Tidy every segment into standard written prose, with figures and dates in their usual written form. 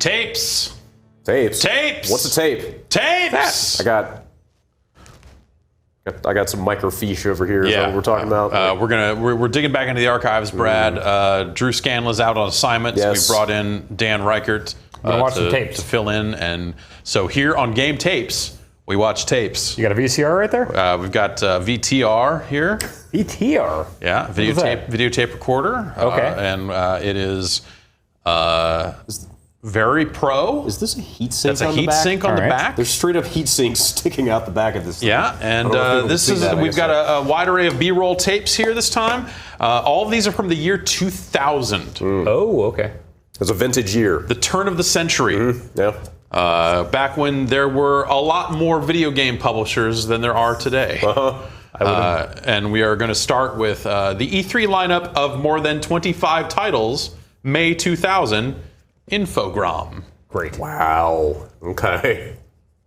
Tapes. Tapes. What's a tape? Tapes. I got some microfiche over here. Is that what we're talking about? We're digging back into the archives, Brad. Drew Scanlon's out on assignment, so we brought in Dan Reichert to fill in. And so here on Game Tapes, we watch tapes. You got a VCR right there? We've got VTR here. VTR? Yeah, videotape recorder. Okay. And it is very pro. Is this a heat sink? That's a heat sink on the back. There's straight up heat sinks sticking out the back of this thing. Yeah, and we've got a wide array of B-roll tapes here this time. All of these are from the year 2000. Oh, okay. It's a vintage year. The turn of the century. Yeah. Back when there were a lot more video game publishers than there are today. And we are going to start with the E3 lineup of more than 25 titles, May 2000, Infogram. Great. Wow. Okay.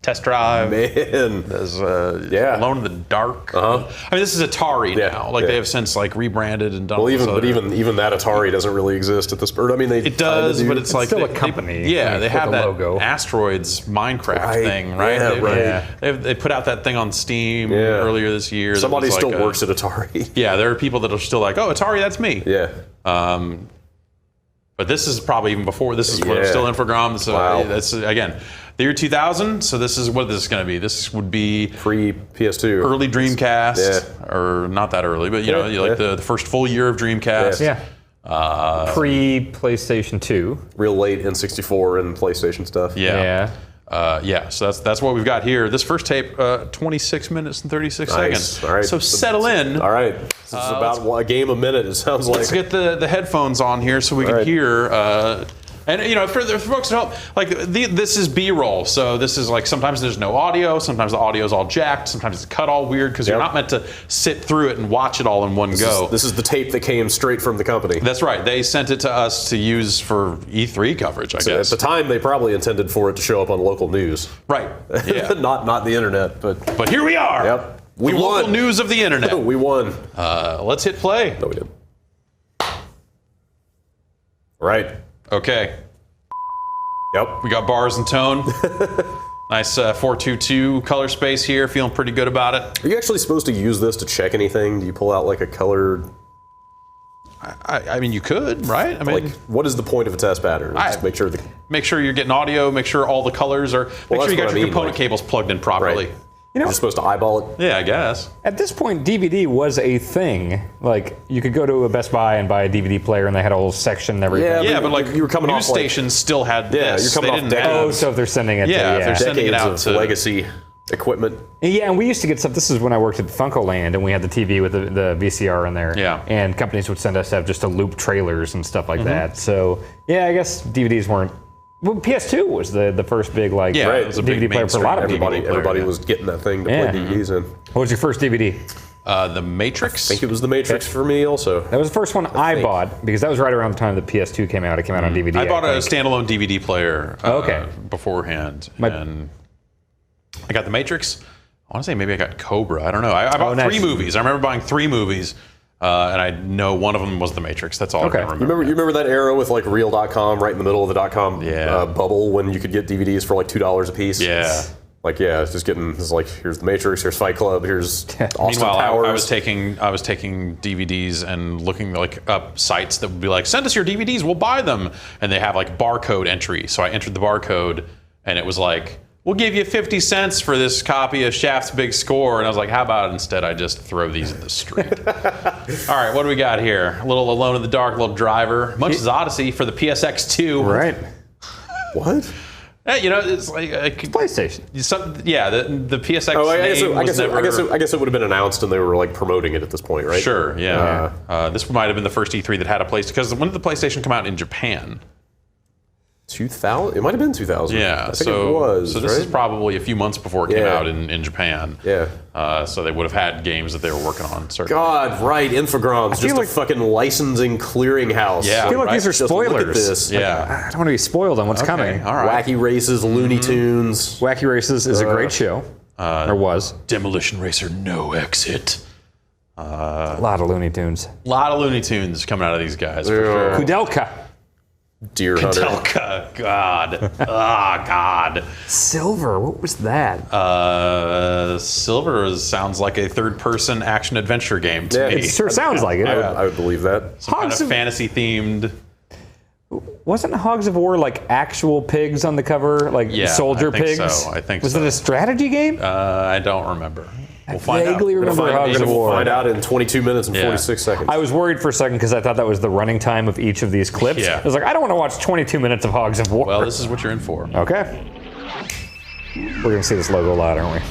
Test Drive. Man. There's Alone in the Dark. I mean, this is Atari now. They have since rebranded and done. Well, even that Atari doesn't really exist at this point. I mean, it does, but it's still a company. They have that logo. Asteroids Minecraft thing, right? They put out that thing on Steam earlier this year. Somebody still works at Atari. Yeah, there are people that are still like, oh, Atari, that's me. Yeah. But this is probably even before. This is when it's still Infogram. So that's again. The year 2000, so this is what this is going to be. This would be pre-PS2. Early Dreamcast, or not that early, but the first full year of Dreamcast. Yeah. Pre-PlayStation 2. Real late N64 and PlayStation stuff. Yeah. So that's what we've got here. This first tape, 26 minutes and 36 seconds. All right. So settle in. All right. This is about a game a minute, it sounds like. Let's get the headphones on here so we can hear... And for folks at home, this is B-roll, so this is sometimes there's no audio, sometimes the audio is all jacked, sometimes it's cut all weird because you're not meant to sit through it and watch it all in one go. This is the tape that came straight from the company. That's right. They sent it to us to use for E3 coverage, I guess. At the time, they probably intended for it to show up on local news. Right. Yeah. not the internet, but here we are. Yep. We won. Local news of the internet. We won. Let's hit play. No, we didn't. Right. Okay. Yep. We got bars and tone. Nice 422 color space here. Feeling pretty good about it. Are you actually supposed to use this to check anything? Do you pull out a colored... I mean, you could, right? I mean, what is the point of a test pattern? Just make sure you're getting audio. Make sure all the colors are. Make sure you got your component cables plugged in properly. Right. You're supposed to eyeball it? Yeah, I guess. At this point, DVD was a thing. You could go to a Best Buy and buy a DVD player, and they had a whole section and everything. Yeah, but you were coming news stations still had this. You're coming off so if they're sending it if they're sending it out to legacy equipment. Yeah, and we used to get stuff. This is when I worked at Funkoland, and we had the TV with the VCR in there. Yeah. And companies would send us just to loop trailers and stuff like that. So, I guess DVDs weren't... Well, PS2 was the first big it was a DVD big player for a lot of people. Everybody was getting that thing to play DVDs in. What was your first DVD? The Matrix. I think it was The Matrix for me also. That was the first one I bought because that was right around the time the PS2 came out. It came out on DVD. I bought a standalone DVD player beforehand. And I got The Matrix. I want to say maybe I got Cobra. I don't know. I bought 3 movies. I remember buying 3 movies. And I know one of them was The Matrix. That's all I can remember. You remember that era with Real.com right in the middle of the .com bubble when you could get DVDs for $2 a piece? Yeah. It's just getting, here's The Matrix, here's Fight Club, here's Austin Powers. I was taking DVDs and looking up sites that would be send us your DVDs, we'll buy them. And they have barcode entry. So I entered the barcode and it was we'll give you 50 cents for this copy of Shaft's Big Score. And I was like, how about instead I just throw these in the street? All right, what do we got here? A little Alone in the Dark, a little Driver. Munch's Odyssey for the PSX2. Right. What? It's PlayStation. The PSX I guess it would have been announced and they were promoting it at this point, right? Sure, yeah. This might have been the first E3 that had a PlayStation. Because when did the PlayStation come out in Japan? 2000? It might have been 2000. Yeah, I think it was. So this is probably a few months before it came out in Japan. Yeah. So they would have had games that they were working on. Certainly. God, right? Infogram's just a fucking licensing clearinghouse. Yeah, I feel like these are spoilers. Look at this. Yeah. I don't want to be spoiled on what's coming. All right. Wacky Races, Looney Tunes. Wacky Races is a great show. Or was. Demolition Racer, No Exit. A lot of Looney Tunes. A lot of Looney Tunes coming out of these guys, for sure. Kudelka. Deer Hunter. Kudelka. God. God. Silver. What was that? Silver sounds like a third-person action-adventure game to me. It sure sounds like it. I would believe that. Some kind of fantasy-themed. Wasn't Hogs of War like actual pigs on the cover, like soldier I think pigs? So. I think was so. it a strategy game? I don't remember. We'll I find out. vaguely remember Hogs of War. Find out in 22 minutes and 46 seconds. I was worried for a second because I thought that was the running time of each of these clips. Yeah. I was like, I don't want to watch 22 minutes of Hogs of War. Well, this is what you're in for. Okay. We're going to see this logo a lot, aren't we?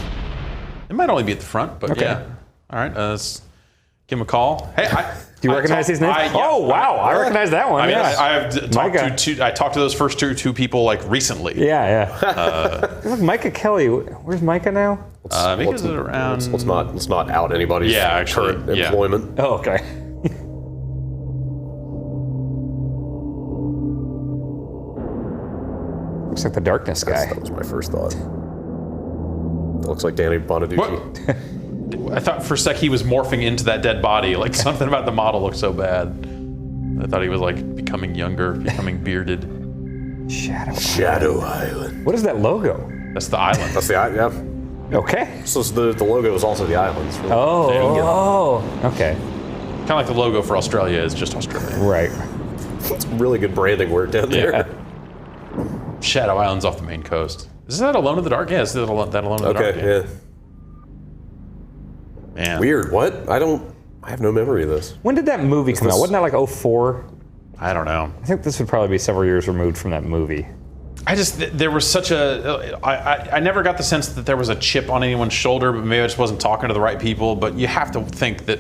It might only be at the front, but yeah. All right, let's give him a call. Hey, do you recognize these names? Oh, wow, I recognize that one. I mean, yeah. I talked to those first two people like recently. Yeah. Look, Micah Kelly. Where's Micah now? Micah's around. Let's not out anybody's current employment. Oh, okay. Looks like the Darkness guy. That was my first thought. That looks like Danny Bonaducci. I thought for a sec he was morphing into that dead body. Like something about the model looked so bad. I thought he was like becoming younger, becoming bearded. Shadow Island. What is that logo? That's the island. That's the island. Yeah. Okay. So the logo is also the islands. Oh, okay. Kind of like the logo for Australia is just Australia. Right. It's really good branding work down there. Shadow Island's off the main coast. Is that Alone in the Dark? Yeah, it's that Alone in the Dark. Okay, yeah. Man. Weird. What? I have no memory of this. When did that movie come out? Wasn't that like 04? I don't know. I think this would probably be several years removed from that movie. There was such a, I never got the sense that there was a chip on anyone's shoulder, but maybe I just wasn't talking to the right people. But you have to think that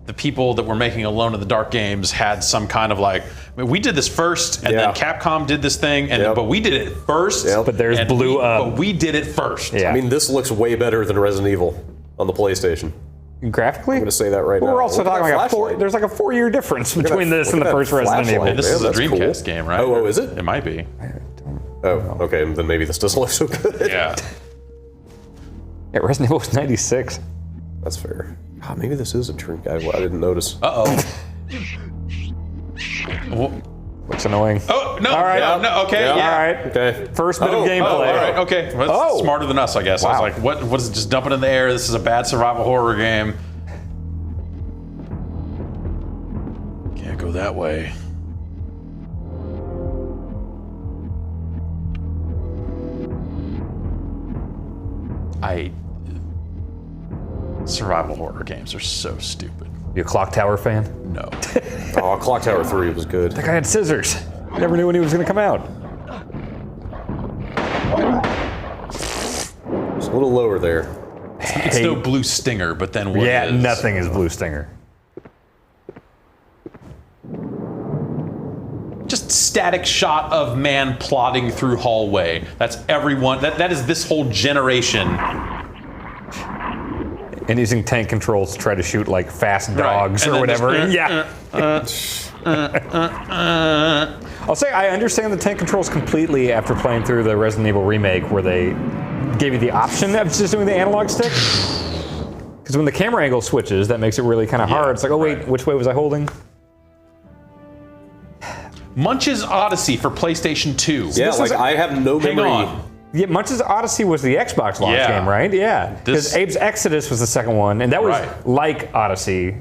the people that were making Alone in the Dark games had some kind of like, I mean, we did this first, and then Capcom did this thing, and but we did it first. But theirs blew up. But we did it first. Yeah. I mean, this looks way better than Resident Evil on the PlayStation. Graphically? I'm going to say that right now. We're also talking like there's like a 4-year difference between this and the first Resident Evil. This is a That's Dreamcast cool. game, right? Oh, is it? It might be. Oh, okay. Then maybe this doesn't look so good. Yeah. Yeah, Resident Evil was 96. That's fair. Oh, maybe this is a Dreamcast. I didn't notice. Looks annoying. Oh, no. All right. No, okay. Yeah. All right. Okay. First bit of gameplay. All right. Okay. Well, that's smarter than us, I guess. Wow. I was like, what is it? Just dump it in the air. This is a bad survival horror game. Can't go that way. Survival horror games are so stupid. You a Clock Tower fan? No. Oh, Clock Tower 3 was good. That guy had scissors. Never knew when he was going to come out. It's a little lower there. It's no Blue Stinger, but then what Yeah, is? nothing is Blue Stinger. Just static shot of man plodding through hallway. That's everyone. That is this whole generation. And using tank controls to try to shoot like fast dogs And or then whatever. just, I'll say I understand the tank controls completely after playing through the Resident Evil remake where they gave you the option of just doing the analog stick. Because when the camera angle switches, that makes it really kind of hard. It's like, oh wait, which way was I holding? Munch's Odyssey for PlayStation 2. Yeah, like I have no Hang memory. on. Yeah, Munch's Odyssey was the Xbox launch game, right? Yeah. Because Abe's Exodus was the second one, and that was like Odyssey.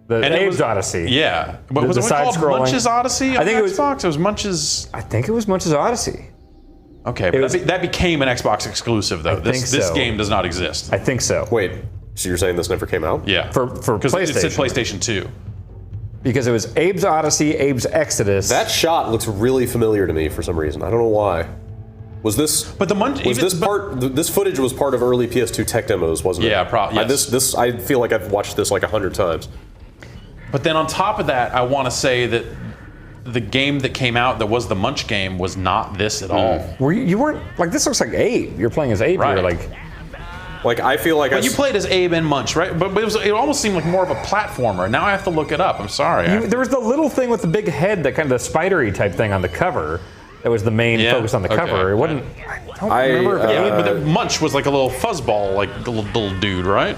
Abe's Odyssey. Yeah. But was the it called side-scrolling. Munch's Odyssey on I think Xbox? It was Munch's... I think it was Munch's Odyssey. Okay, but that became an Xbox exclusive, though. This game does not exist. I think so. Wait, so you're saying this never came out? Yeah. For Because PlayStation. it said PlayStation 2. Because it was Abe's Odyssey, Abe's Exodus. That shot looks really familiar to me for some reason. I don't know why. Was this? But the Munch was this part? This footage was part of early PS2 tech demos, wasn't it? Yeah, probably. Yes. I feel like I've watched this like 100 times. But then on top of that, I want to say that the game that came out that was the Munch game was not this at all. You weren't like this looks like Abe. You're playing as Abe. Right. You're like I feel like you played as Abe and Munch, right? But it almost seemed like more of a platformer. Now I have to look it up. I'm sorry. there was the little thing with the big head, that kind of the spidery type thing on the cover. That was the main focus on the cover. It wasn't. I don't remember. But Munch was like a little fuzzball, like little dude, right?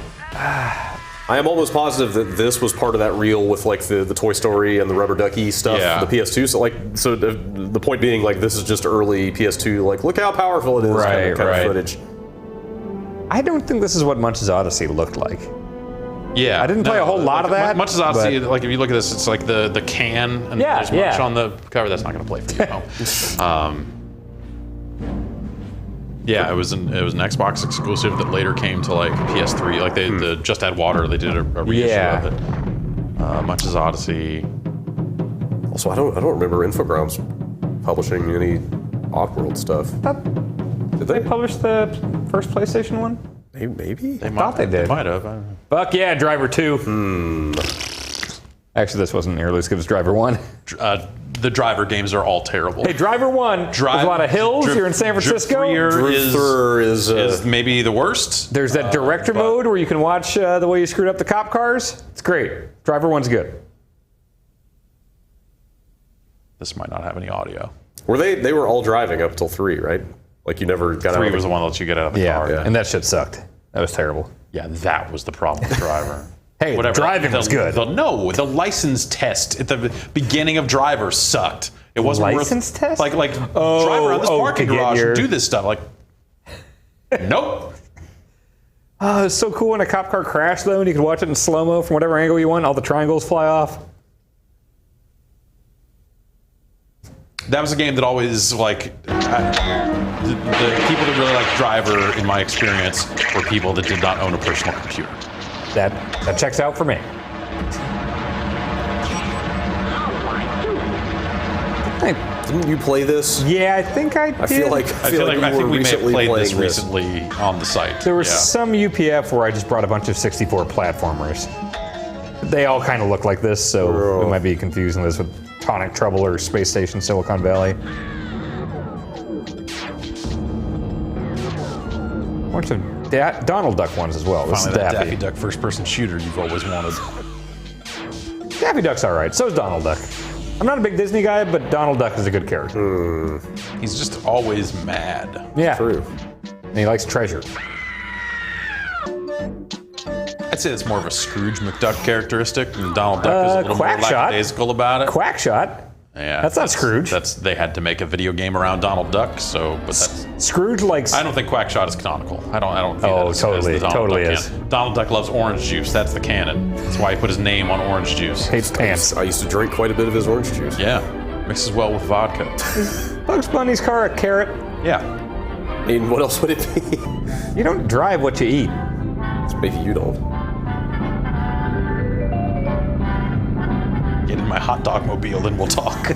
I am almost positive that this was part of that reel with like the Toy Story and the Rubber Ducky stuff, Yeah. the PS2. So the point being, like, this is just early PS2. Like, look how powerful it is, kind of footage. I don't think this is what Munch's Odyssey looked like. Yeah, I didn't play a whole lot of that. Munch's Odyssey, like if you look at this, it's like the can and there's Munch on the cover. That's not going to play for you. Yeah, it was an Xbox exclusive that later came to like PS3. Like they Just Add Water, they did a reissue of it. Munch's Odyssey. Also, I don't remember Infogrames publishing any Oddworld stuff. Did they Published the first PlayStation one? Maybe. I thought they did. They might have. I don't know. Fuck yeah, Driver 2. Actually, this wasn't nearly as good as Driver 1. The Driver games are all terrible. Hey, Driver 1, there's a lot of hills. You're in San Francisco. Drifter is maybe the worst. There's that director mode where you can watch the way you screwed up the cop cars. It's great. Driver 1's good. This might not have any audio. Were they were all driving up till 3, right? Like you never got out. 3 of was the one that lets you get out of the car. And that shit sucked. That was terrible. Yeah, that was the problem with Driver. Hey, driving was good. The license test at the beginning of Driver sucked. It wasn't license test? Like drive around this parking garage and do this stuff. Like, nope. Oh, it's so cool when a cop car crashed though, and you could watch it in slow mo from whatever angle you want. All the triangles fly off. That was a game that always like the people that really liked Driver, in my experience, were people that did not own a personal computer. That checks out for me. Didn't you play this? Yeah, I think I did. I feel like I think we may have played this recently on the site. There was some UPF where I just brought a bunch of 64 platformers. They all kind of look like this, so we might be confusing this with Tonic Trouble or Space Station Silicon Valley. A bunch of Donald Duck ones as well. This Finally, is that Daffy. Daffy Duck first-person shooter you've always wanted. Daffy Duck's all right. So is Donald Duck. I'm not a big Disney guy, but Donald Duck is a good character. He's just always mad. Yeah. True. And he likes treasure. I'd say it's more of a Scrooge McDuck characteristic, and Donald Duck is a little more Quackshot. lackadaisical about it. Quackshot. Yeah, That's not Scrooge. They had to make a video game around Donald Duck, so but that's. Scrooge likes. I don't think Quackshot is canonical. I don't. View Oh, that as totally, the Donald totally Duck is. canon. Donald Duck loves orange juice. That's the canon. That's why he put his name on orange juice. hates pants. I used to drink quite a bit of his orange juice. Yeah, mixes well with vodka. Bugs Bunny's car a carrot? Yeah. I mean, what else would it be? You don't drive what you eat. Maybe you don't. Get in my hot dog mobile, then we'll talk.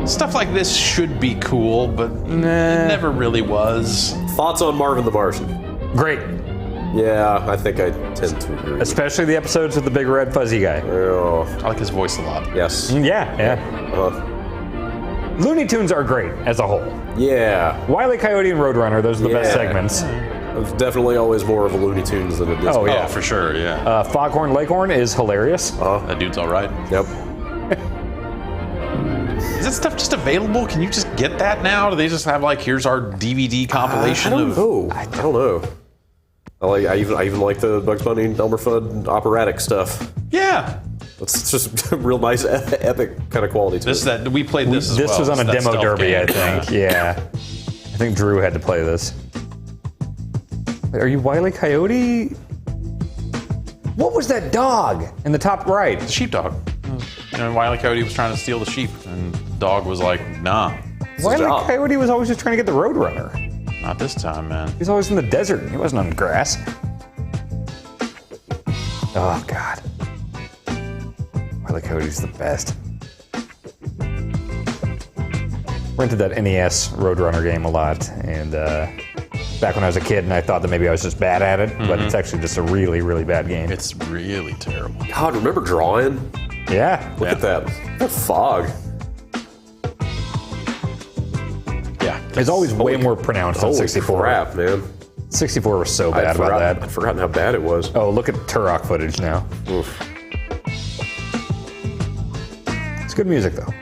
Stuff like this should be cool, but it never really was. Thoughts on Marvin the Martian? Great. Yeah, I think I tend to agree. Especially the episodes with the big red fuzzy guy. Oh, I like his voice a lot. yes. Yeah. Looney Tunes are great as a whole. Yeah. Wile E. Coyote and Roadrunner, those are the best segments. It's definitely always more of a Looney Tunes than a Disney. Oh, yeah. Oh, for sure, yeah. Foghorn Leghorn is hilarious. That dude's all right. Yep. Is that stuff just available? Can you just get that now? Do they just have like, here's our DVD compilation I don't of? know. I don't know. I even like the Bugs Bunny and Elmer Fudd operatic stuff. Yeah. It's just real nice, epic kind of quality to it. We played this as well. This was on a That demo stealth derby, game. I think. Yeah. I think Drew had to play this. Wait, are you Wile E. Coyote? What was that dog in the top right? The sheepdog. You know, Wile E. Coyote was trying to steal the sheep, and the dog was like, nah, Wile E. job. Coyote was always just trying to get the Roadrunner. not this time, man. He was always in the desert. He wasn't on grass. Oh, God. Wile E. Coyote's the best. Rented that NES Roadrunner game a lot, and back when I was a kid, and I thought that maybe I was just bad at it, but it's actually just a really, really bad game. It's really terrible. God, remember drawing? Yeah. Look at that. That fog. Yeah. It's always way more pronounced on Holy 64. crap, man. 64 was so bad about that. I'd forgotten how bad it was. Oh, look at Turok footage now. Oof. It's good music, though.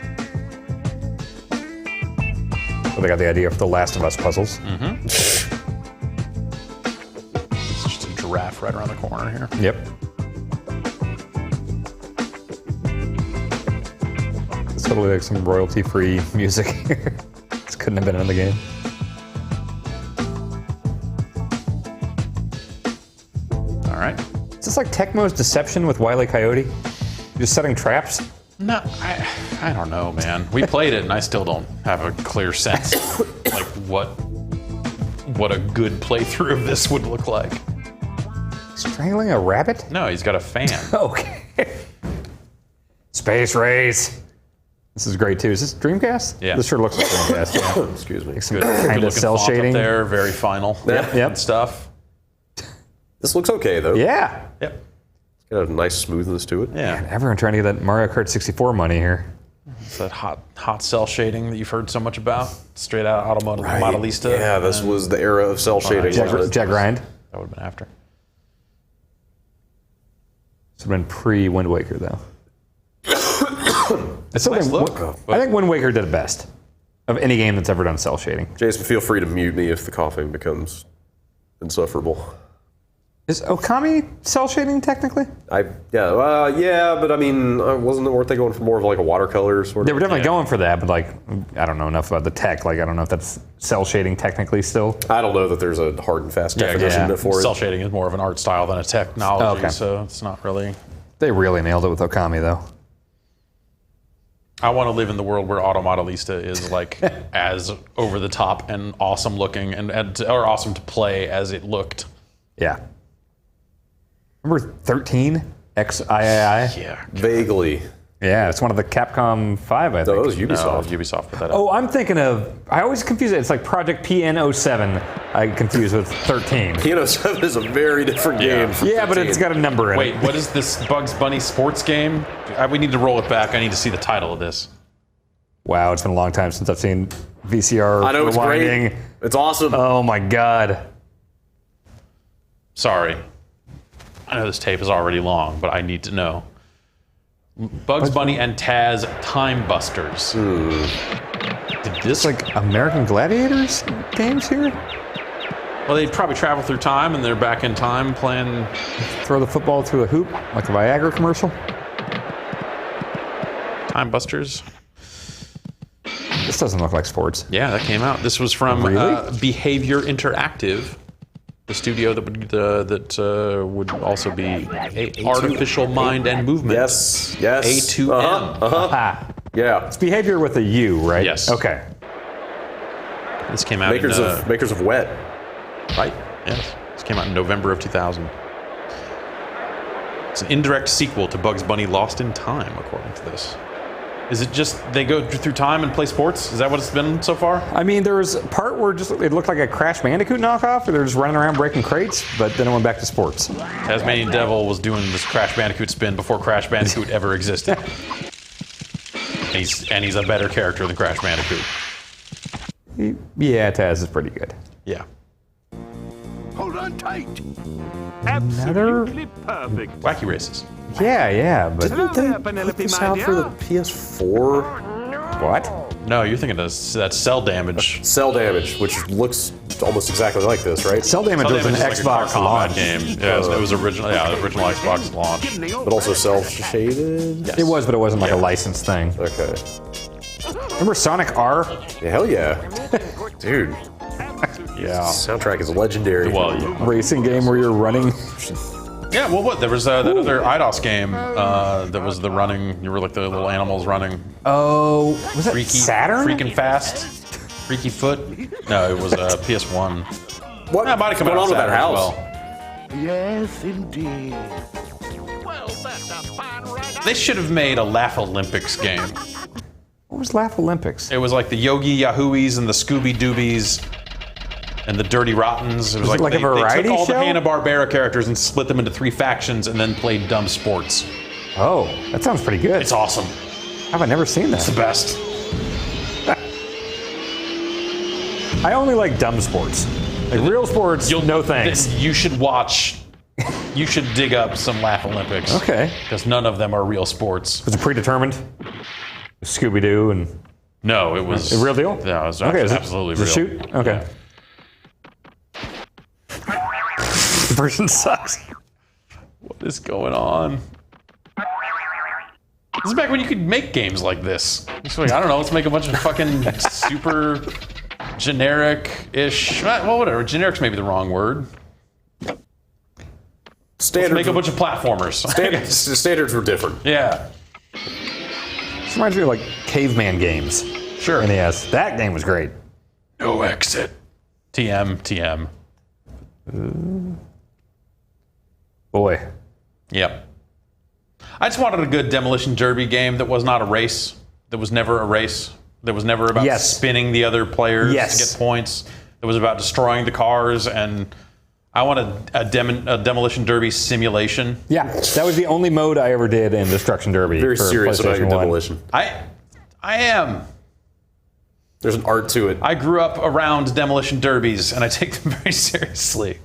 they got the idea for the Last of Us puzzles. It's just a giraffe right around the corner here. Yep. It's totally like some royalty-free music here. This couldn't have been in the game. All right. Is this like Tecmo's Deception with Wile E. Coyote? Just setting traps? No, I don't know, man. We played it, and I still don't have a clear sense of, like what a good playthrough of this would look like. Strangling a rabbit? No, he's got a fan. Okay. Space Race. This is great too. Is this Dreamcast? Yeah. This sure looks like Dreamcast. Yeah. Excuse me. Some Good kind of looking cell font up shading. there, very final. Yep. And stuff. This looks okay though. Yeah. Yep. It's got a nice smoothness to it. Yeah. Everyone trying to get that Mario Kart 64 money here. It's that hot cell shading that you've heard so much about. Straight out automotive Right. Modelista. Yeah, this was the era of cell shading. wasn't it? Jack Grind. That would have been after. This would have been pre-Wind Waker though. I still Nice think, look. I think Wind Waker did it best of any game that's ever done cell shading. Jason, feel free to mute me if the coughing becomes insufferable. Is Okami cell shading technically? Yeah, but I mean, weren't they going for more of like a watercolor sort of? They were definitely Yeah. going for that, but like, I don't know enough about the tech. Like, I don't know if that's cell shading technically still. I don't know that there's a hard and fast definition yeah. for it. Cell shading is more of an art style than a technology, Okay. so it's not really. They really nailed it with Okami though. I want to live in the world where Automodelista is like as over the top and awesome looking or awesome to play as it looked. Yeah. Remember 13 XIII? Yeah. Vaguely. Yeah, it's one of the Capcom 5, I No, think. that was Ubisoft. Ubisoft put that up. Oh, I'm thinking of. I always confuse it. It's like Project PN07. I confuse with 13. Piano 7 is a very different Yeah. game. From Yeah, but 15. it's got a number in Wait, it. what is this Bugs Bunny sports game? We need to roll it back. I need to see the title of this. Wow, it's been a long time since I've seen VCR I know it's rewinding. great. It's awesome. Oh my god. Sorry. I know this tape is already long, but I need to know. Bugs Bunny and Taz Time Busters. Did this Like American Gladiators games here? Well, they probably travel through time, and they're back in time playing. Throw the football through a hoop like a Viagra commercial? Time Busters. This doesn't look like sports. Yeah, that came out. This was from Really? Behavior Interactive, the studio that would also be Artificial Mind and Movement. Yes. A2M. Ah, Yeah. it's behavior with a U, right? Yes. Okay. This came out Makers of Wet. right. Yes. This came out in November of 2000. It's an indirect sequel to Bugs Bunny Lost in Time, according to this. Is it just they go through time and play sports? Is that what it's been so far? I mean, there was a part where just it looked like a Crash Bandicoot knockoff, where they're just running around breaking crates, but then it went back to sports. Tasmanian Devil was doing this Crash Bandicoot spin before Crash Bandicoot ever existed. And he's a better character than Crash Bandicoot. Yeah, Taz is pretty good. Yeah. Hold on tight. Another- Absolutely perfect. Wacky Races. Yeah, but Hello They there, put Penelope, this my out for the dear. PS4. what? No, you're thinking of that Cell Damage. Cell Damage, which looks almost exactly like this, right? Cell Damage Cell was an Damage is like a Xbox car combat launch. game. Yeah, it was original. Yeah, the original Xbox launch. But also cell shaded. It was, but it wasn't like Yeah. a licensed thing. Okay. Remember Sonic R? Yeah, hell yeah. Dude, Yeah. soundtrack is legendary. Well, yeah. Racing game where you're running. Yeah, well, what? There was that other IDOS game that was the running. You were like the little animals running. Oh, was that Freaky, Saturn? Freaking fast. Freaky Foot. No, it was PS1. What? That might have come What's out going on with on that Saturn as house? well. Yes, indeed. They should have made a Laugh Olympics game. What was Laugh Olympics? It was like the Yogi Yahooies and the Scooby Doobies and the Dirty Rottens. It was it like a they variety took all show? the Hanna-Barbera characters and split them into 3 factions and then played dumb sports. Oh, that sounds pretty good. It's awesome. Have I never seen that? It's the best. I only like dumb sports. Like real sports, no thanks. You should watch. You should dig up some Laugh Olympics. Okay. Because none of them are real sports. Was it predetermined? Scooby Doo and No, it was A real deal? Yeah, it was Okay, absolutely is it real. shoot? Okay. The version sucks. What is going on? This is back when you could make games like this. It's like, I don't know, let's make a bunch of fucking super generic-ish. Well, whatever. Generic's maybe the wrong word. Let's Standards, make a bunch of platformers. standards were different. Yeah. This reminds me of like caveman games. Sure. NES. That game was great. No exit. TM. Boy. Yep. I just wanted a good Demolition Derby game that was not a race. That was never a race. That was never about Yes. spinning the other players Yes. to get points. It was about destroying the cars, and I wanted a Demolition Derby simulation. Yeah, that was the only mode I ever did in Destruction Derby. Very for serious about your PlayStation 1. demolition. I am. There's an art to it. I grew up around demolition derbies, and I take them very seriously.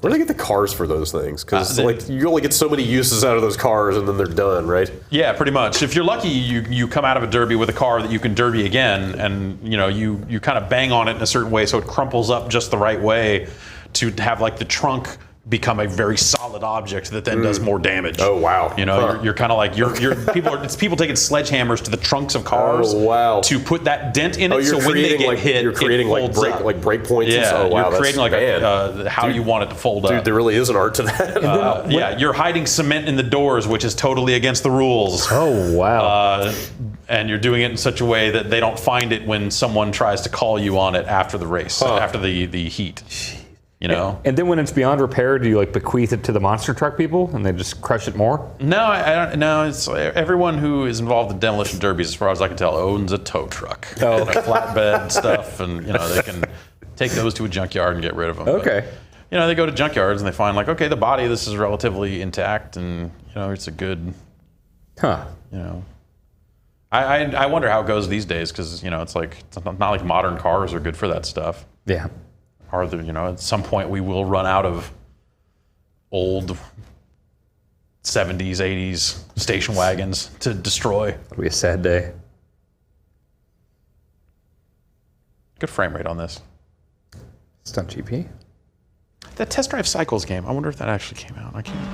Where do they get the cars for those things? Because they- like you only get so many uses out of those cars, and then they're done, right? Yeah, pretty much. If you're lucky, you come out of a derby with a car that you can derby again, and you kind of bang on it in a certain way so it crumples up just the right way to have like the trunk become a very solid object that then does more damage. Oh, wow. You know, Huh. you're kind of like it's people taking sledgehammers to the trunks of cars. Oh, wow. To put that dent in it, Oh, you're so when they creating get like hit, you're creating it like folds up. break points. Yeah, Oh wow, you're creating like man. how you want it to fold up. Dude, there really is an art to that. Yeah, you're hiding cement in the doors, which is totally against the rules. Oh, wow. And you're doing it in such a way that they don't find it when someone tries to call you on it after the race, after the heat. You know? And then when it's beyond repair, do you like bequeath it to the monster truck people and they just crush it more? No, I don't. No, it's everyone who is involved in demolition derbies, as far as I can tell, owns a tow truck, Oh. and a flatbed stuff, and they can take those to a junkyard and get rid of them. Okay. But, they go to junkyards and they find like, okay, the body, this is relatively intact, and it's a good. Huh. I wonder how it goes these days, because it's like it's not like modern cars are good for that stuff. Yeah. Or at some point we will run out of old 70s, 80s station wagons to destroy. It'll be a sad day. Good frame rate on this. Stunt GP. That Test Drive Cycles game, I wonder if that actually came out. I can't.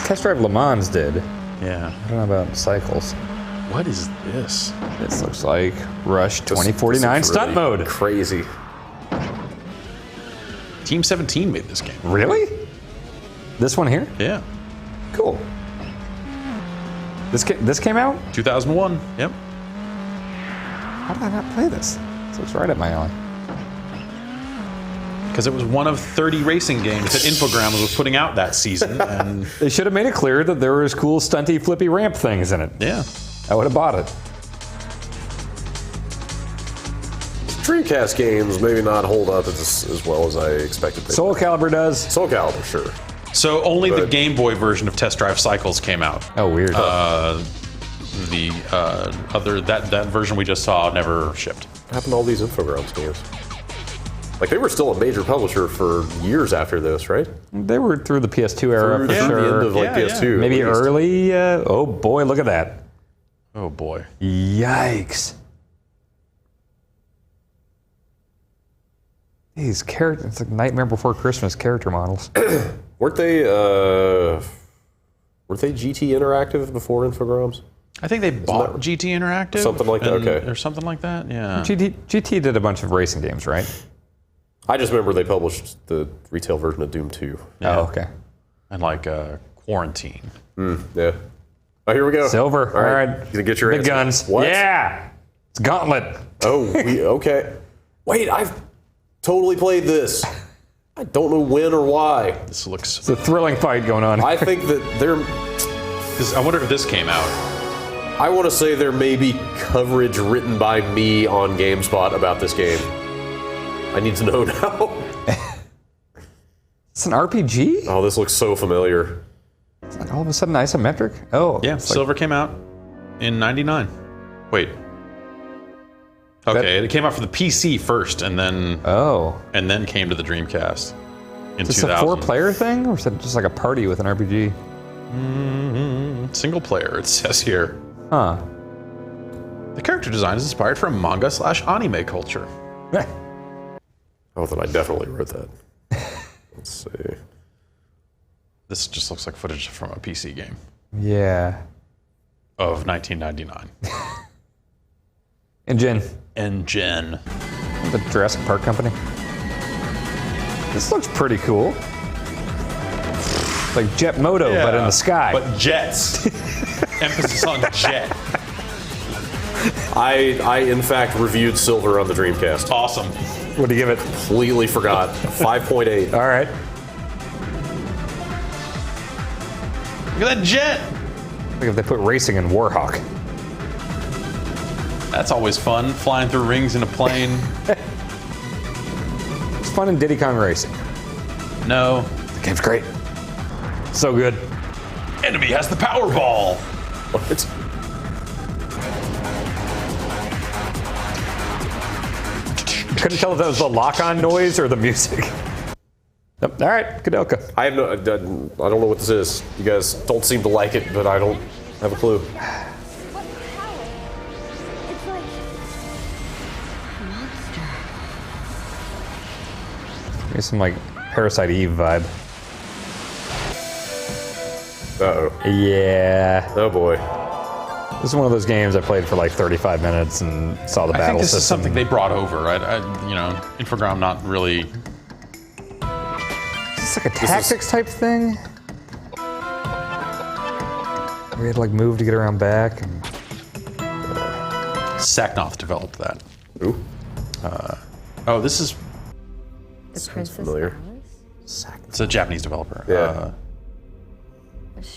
Test Drive Le Mans did. Yeah. I don't know about Cycles. What is this? This looks like Rush 2049 This is stunt really mode. Crazy. Team 17 made this game. Really? This one here? Yeah. Cool. This came out? 2001. Yep. How did I not play this? This looks right up my alley. Because it was one of 30 racing games that Infogrames was putting out that season. And They should have made it clear that there was cool stunty flippy ramp things in it. yeah. I would have bought it. Dreamcast games maybe not hold up as well as I expected. They Soul would. Calibur does. Soul Calibur, sure. So only the But- Game Boy version of Test Drive Cycles came out. Oh, weird. The that version we just saw never shipped. What happened to all these Infogrames games? Like they were still a major publisher for years after this, right? They were through the PS2 era Through for the sure. end of like Yeah, PS2. Maybe at least. early. Oh boy, look at that. Oh boy. Yikes. These characters, it's like Nightmare Before Christmas character models. Weren't they GT Interactive before Infogrames? I think they bought that- GT Interactive. Something like that, okay. Or something like that, yeah. GT did a bunch of racing games, right? I just remember they published the retail version of Doom 2. Yeah. Oh, okay. And like Quarantine. Yeah. Oh, here we go. Silver. All right. You can get your Big answer. guns. What? Yeah. It's Gauntlet. Oh, okay. Wait, I've totally played this. I don't know when or why. This looks. It's a thrilling fight going on. I think that I wonder if this came out. I want to say there may be coverage written by me on GameSpot about this game. I need to know now. It's an RPG? Oh, this looks so familiar. It's like all of a sudden isometric? Oh. Yeah, it's like- Silver came out in '99. Wait. Okay, it came out for the PC first, and then came to the Dreamcast in Is this 2000. a four-player thing, or is it just like a party with an RPG? Single player, it says here. Huh. The character design is inspired from manga/anime culture. Oh, then I definitely wrote that. Let's see. This just looks like footage from a PC game Yeah. of 1999. Engine. Engine. The Jurassic Park company. This looks pretty cool. Like Jet Moto, but in the sky. But jets. Emphasis on jet. I in fact reviewed Silver on the Dreamcast. Awesome. What do you give it? Completely forgot. 5.8. All right. Look at that jet. Like if they put racing in Warhawk. That's always fun, flying through rings in a plane. It's fun in Diddy Kong Racing. No. The game's great. So good. Enemy has the Powerball. What? Couldn't tell if that was the lock-on noise or the music. Yep. All right, Kadelka. I don't know what this is. You guys don't seem to like it, but I don't have a clue. What power? It's like a monster. Here's some like Parasite Eve vibe. Uh-oh. Yeah. Oh boy. This is one of those games I played for like 35 minutes and saw the I battle think this system. is something they brought over. Infogram not really. Is this like a tactics type thing? We had to like move to get around back. And... Saknoth developed that. Ooh. Oh, this is. The Sounds Princess familiar. Alice? It's a Japanese developer. Yeah.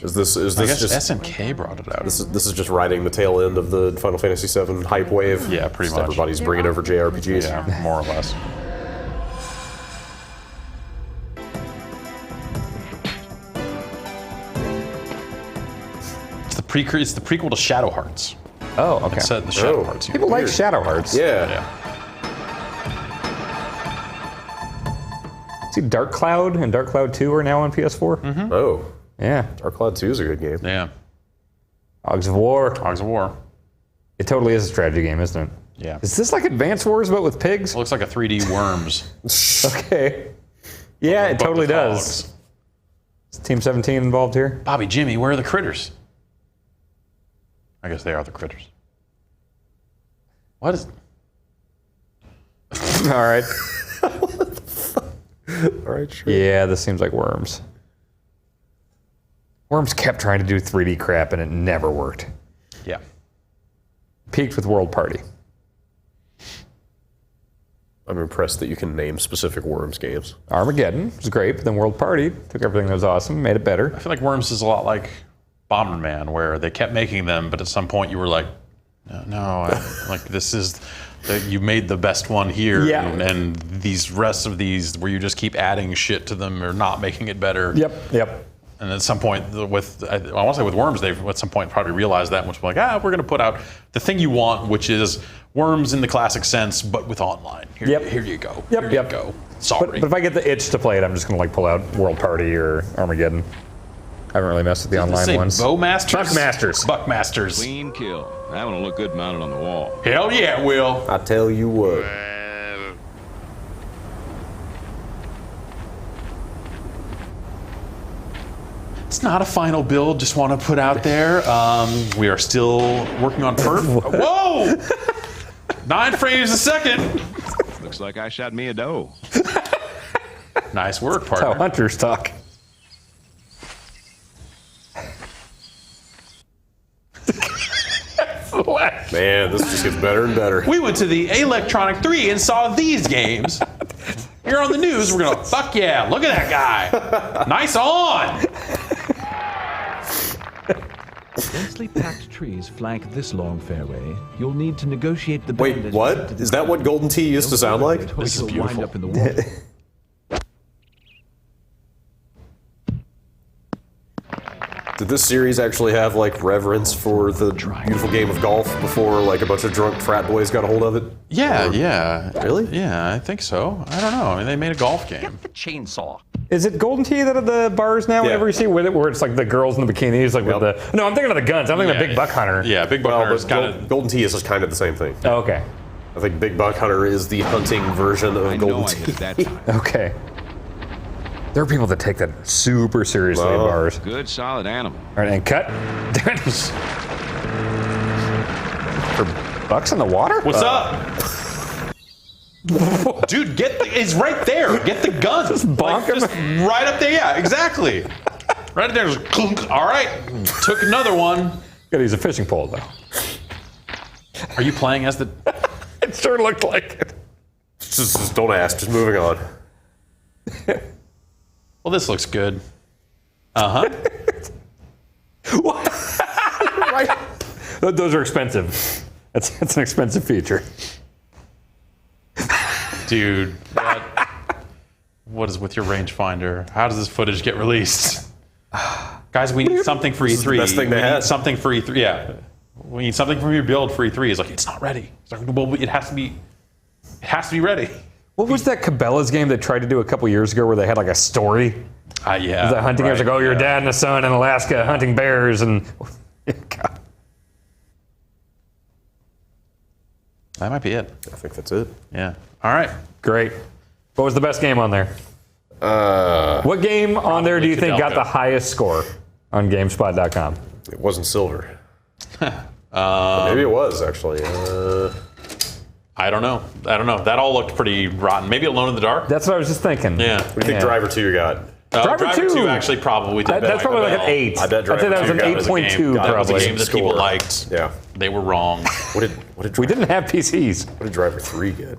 Is this I guess just SNK brought it out. this is just riding the tail end of the Final Fantasy VII hype wave? Yeah, pretty Just much. Everybody's bringing over JRPGs. Yeah, more or less. It's the prequel to Shadow Hearts. Oh, okay. It's set in the Shadow Oh. Hearts. People like Shadow Hearts. Yeah. Yeah. See, Dark Cloud and Dark Cloud 2 are now on PS4. Mm-hmm. Oh. Yeah. Dark Cloud 2 is a good game. Yeah. Hogs of War. Hogs of War. It totally is a strategy game, isn't it? Yeah. Is this like Advance Wars but with pigs? It looks like a 3D Worms. Okay. Yeah, it but totally with does. hogs. Is Team 17 involved here? Bobby, Jimmy, where are the critters? I guess they are the critters. What is... All right. All right, sure. Yeah, this seems like Worms. Worms kept trying to do 3D crap and it never worked. Yeah. Peaked with World Party. I'm impressed that you can name specific Worms games. Armageddon was great, but then World Party took everything that was awesome, made it better. I feel like Worms is a lot like Bomberman, where they kept making them, but at some point you were like, like this is, you made the best one here, Yeah. and these rest of these where you just keep adding shit to them or not making it better. Yep. And at some point, I want to say with Worms, they've at some point probably realized that, which was like, we're going to put out the thing you want, which is Worms in the classic sense, but with online. Here you go. Here you go. Sorry. But if I get the itch to play it, I'm just going to like pull out World Party or Armageddon. I haven't really messed with the online ones. Bowmasters? Buckmasters. Buckmasters. Clean kill. That one will look good mounted on the wall. Hell yeah, it will. I tell you what. It's not a final build, just want to put out there. We are still working on perf. Whoa! 9 frames a second. Looks like I shot me a doe. Nice work, That's how partner. hunters talk. Man, this just gets better and better. We went to the Electronic 3 and saw these games. Here on the news, we're going, fuck yeah, look at that guy. Nice on. Densely packed trees flank this long fairway. You'll need to negotiate the Wait, bandage what? to the Is that what Golden Tee used to sound like? This is You'll wind beautiful. up in the water. Did this series actually have like reverence for the beautiful game of golf before like a bunch of drunk frat boys got a hold of it? Yeah. Really? Yeah, I think so. I don't know. I mean, they made a golf game. The chainsaw. Is it Golden Tee that are the bars now? Yeah. Whenever you see where it's like the girls in the bikinis, like with the. No, I'm thinking of the guns. I'm thinking of Big Buck Hunter. Yeah, Big Buck Hunter is kind of. Golden Tee is just kind of the same thing. Oh, okay. I think Big Buck Hunter is the hunting version of I know Golden I Tee. hit that time. Okay. There are people that take that super seriously at bars. Good, solid animal. All right, and cut. For bucks in the water? What's up? Dude, it's right there. Get the gun. Just bonk him. Just right up there. Yeah, exactly. Right there. Just clunk. All right. Took another one. Gotta use a fishing pole, though. Are you playing as the... It sure looked like it. Just don't ask. Just moving on. Well, this looks good. Uh-huh. Right. Those are expensive. That's an expensive feature. Dude, what is with your rangefinder? How does this footage get released? Guys, we need something for This is the E3. best thing they we had. need something for E3. Yeah. We need something from your build for E3. It's like, it's not ready. It's like, well, it has to be ready. What was that Cabela's game they tried to do a couple years ago where they had like a story? Yeah. The hunting game was like, oh, your dad and a son in Alaska hunting bears and... God. That might be it. I think that's it. Yeah. All right. Great. What was the best game on there? What game on there do you think got Fidelco. the highest score on GameSpot.com? It wasn't silver. Maybe it was, actually. I don't know. That all looked pretty rotten. Maybe Alone in the Dark? That's what I was just thinking. Yeah. What do you think Driver 2 got? Driver 2 actually probably did That's probably like an 8. I bet I'd say that was Driver an 2 got 8.2 That was a probably. game that people Score. liked. Yeah. They were wrong. What did We didn't have PCs. What did Driver 3 get?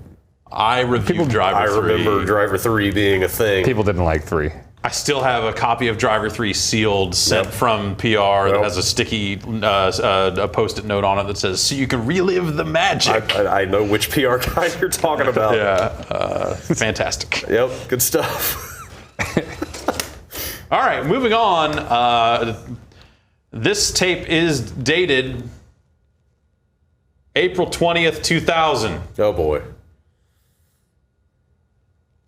I reviewed Driver I 3. remember Driver 3 being a thing. People didn't like 3. I still have a copy of Driver 3 sealed, sent Yep. from PR that Yep. has a sticky a post-it note on it that says, so you can relive the magic. I know which PR guy you're talking about. Yeah, fantastic. Yep, good stuff. All right, moving on. This tape is dated April 20th, 2000. Oh boy.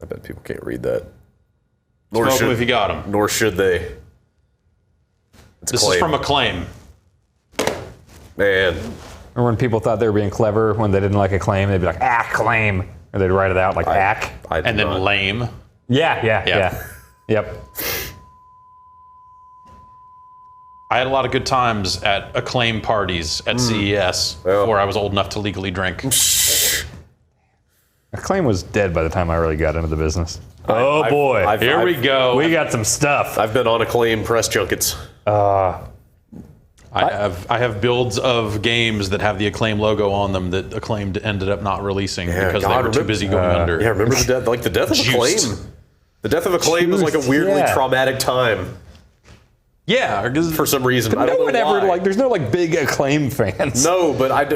I bet people can't read that. Smoke them if you got them. Nor should they. It's This is from Acclaim. Man. Or when people thought they were being clever when they didn't like Acclaim, they'd be like, claim. Or they'd write it out like ack. I did And then not. lame. Yeah. Yep. I had a lot of good times at Acclaim parties at CES before I was old enough to legally drink. Acclaim was dead by the time I really got into the business. Oh boy. Here we go. We got some stuff. I've been on Acclaim press junkets. I have builds of games that have the Acclaim logo on them that Acclaim ended up not releasing because they were too busy going under. Yeah, remember the death? Like the death of Juiced. Acclaim. The death of Acclaim was like a weirdly Yeah. traumatic time Yeah, because for some reason. I No don't one know ever why. there's no like big Acclaim fans. No, but But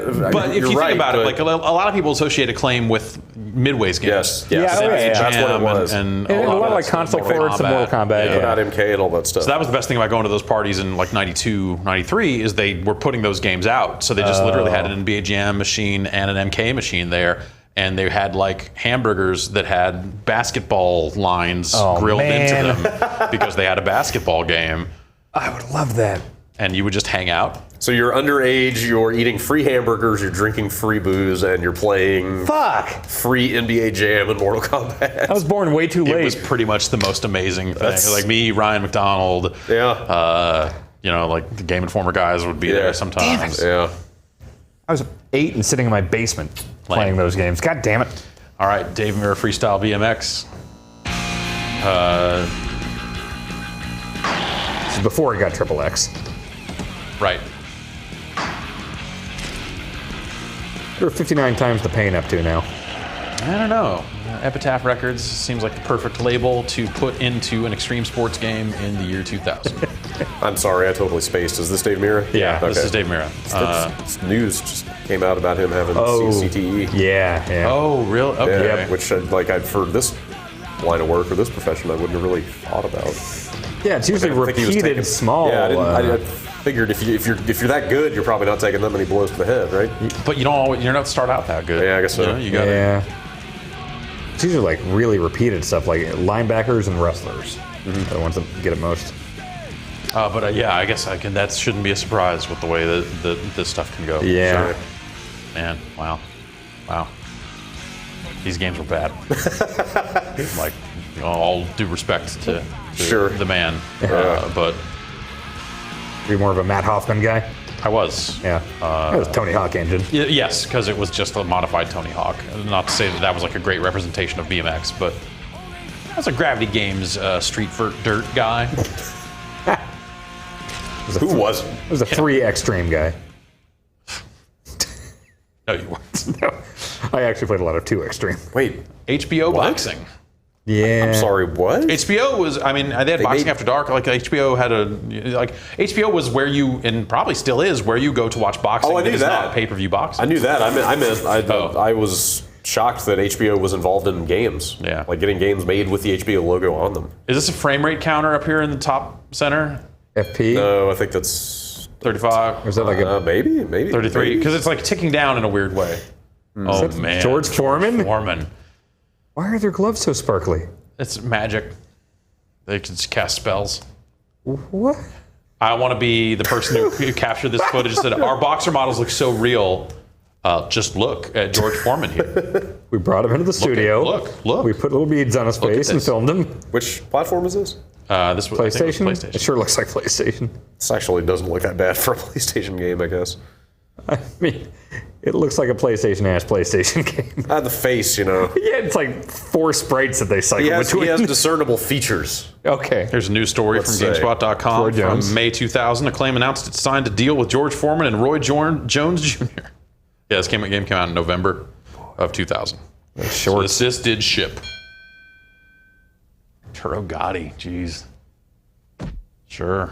if you're you right, think about it, but- like a lot of people associate Acclaim with Midway's games. yes, Yeah, yes, oh, yeah, that's what it was. And And a lot of like that console Mortal ports and Mortal Kombat. Yeah. About MK and all that stuff. So that was the best thing about going to those parties in like 92, 93 is they were putting those games out. So they just literally had an NBA Jam machine and an MK machine there. And they had like hamburgers that had basketball lines grilled man. into them because they had a basketball game. I would love that. And you would just hang out. So you're underage, you're eating free hamburgers, you're drinking free booze, and you're playing Fuck. free NBA Jam and Mortal Kombat. I was born way too It late. was pretty much the most amazing thing. That's- Like me, Ryan McDonald, Yeah. like the Game Informer guys would be there sometimes. Yeah. I was 8 and sitting in my basement playing those games. God damn it. All right, Dave Mirror Freestyle BMX. This is before he got Triple X. Right. There are 59 times the pain up to now. I don't know. Epitaph Records seems like the perfect label to put into an extreme sports game in the year 2000. I'm sorry, I totally spaced. Is this Dave Mira? Yeah, this Okay. is Dave Mirra. This news just came out about him having CTE. Yeah. Oh, really? Okay. Yeah, which for this line of work or this profession, I wouldn't have really thought about. Yeah, it's usually I think he was repeated taking- small. Yeah, I figured if you're that good, you're probably not taking that many blows to the head, right? But you don't start out that good. Yeah, I guess so. You gotta, yeah. It's usually like really repeated stuff, like linebackers and wrestlers are the ones that get it most. But yeah, I guess that shouldn't be a surprise with the way that this stuff can go. Yeah. Sure. Man, wow. These games were bad. Like, all due respect to Sure. the man. But You're more of a Matt Hoffman guy? I was. Yeah. That was Tony Hawk engine. Yes, because it was just a modified Tony Hawk. Not to say that was like a great representation of BMX, but I was a Gravity Games Street Vert Dirt guy. Who wasn't? It was a 3 Extreme guy. No, you weren't. No, I actually played a lot of 2 Extreme. Wait, HBO boxing. Yeah. I'm sorry, what? HBO was, I mean, they had Boxing After Dark. Like, HBO had HBO was where you, and probably still is, where you go to watch boxing. Oh, I knew is that. Not pay-per-view boxing. I knew that. I was shocked that HBO was involved in games. Yeah. Like getting games made with the HBO logo on them. Is this a frame rate counter up here in the top center? FP? No, I think that's 35? Or is that like a maybe 33? Because it's like ticking down in a weird way. Oh, man. George Foreman? Foreman. Why are their gloves so sparkly? It's magic. They can just cast spells. What? I want to be the person who captured this footage and said, our boxer models look so real. Just look at George Foreman here. We brought him into the studio. Look. We put little beads on his Look at face and this. filmed him. Which platform is this? This was, I think it PlayStation? was PlayStation. It sure looks like PlayStation. This actually doesn't look that bad for a PlayStation game, I guess. I mean, it looks like a PlayStation-ass PlayStation game. The face, you know. Yeah, it's like 4 sprites that they cycle between. He has discernible features. Okay. Here's a news story Let's from say. GameSpot.com Roy Jones. from May 2000. Acclaim announced it signed a deal with George Foreman and Roy Jones Jr. Yeah, this game came out in November of 2000. Shorts. So this did ship. Turo Gotti, jeez. Sure.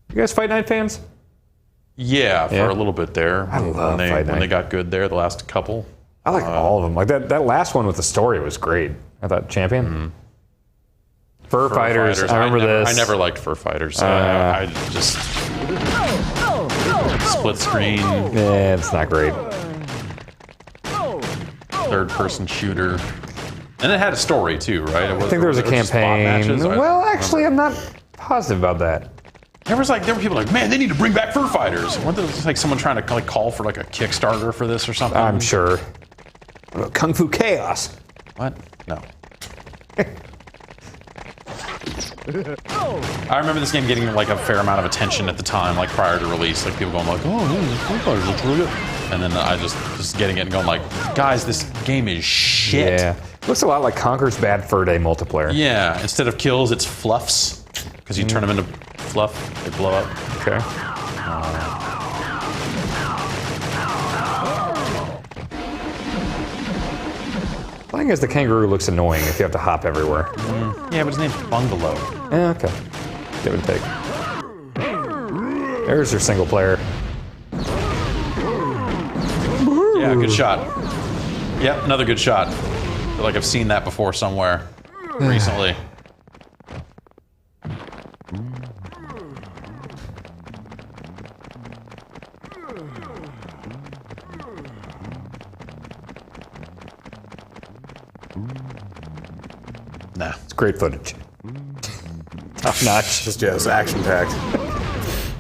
You guys Fight Night fans? Yeah, for Yeah. a little bit there. I love Fight when Night. they got good there, the last couple. I like all of them. Like that last one with the story was great. I thought Champion. Fur Fighters. I remember this. I never liked Fur Fighters. I just split screen, Yeah, it's not great. third-person shooter, and it had a story too, right? I think there was a campaign. Well, actually, I'm not positive about that. there were people like, man, they need to bring back Fur Fighters. Wasn't there like someone trying to like call for like a Kickstarter for this or something? I'm sure. Kung Fu Chaos. What? No. I remember this game getting like a fair amount of attention at the time, like prior to release. Like people going like, "Oh, yeah, this Fur Fighters looks really good," and then I just getting it and going like, "Guys, this game is shit." Yeah. Looks a lot like Conker's Bad Fur Day multiplayer. Yeah. Instead of kills, it's fluffs because you turn them into fluff, they blow up. Okay. The thing is, the kangaroo looks annoying if you have to hop everywhere. Yeah, but his name's Bungalow. Yeah, okay. Give and take. There's your single player. Yeah, good shot. Yep, another good shot. I feel like I've seen that before somewhere recently. Nah. It's great footage. Top notch. It's action-packed.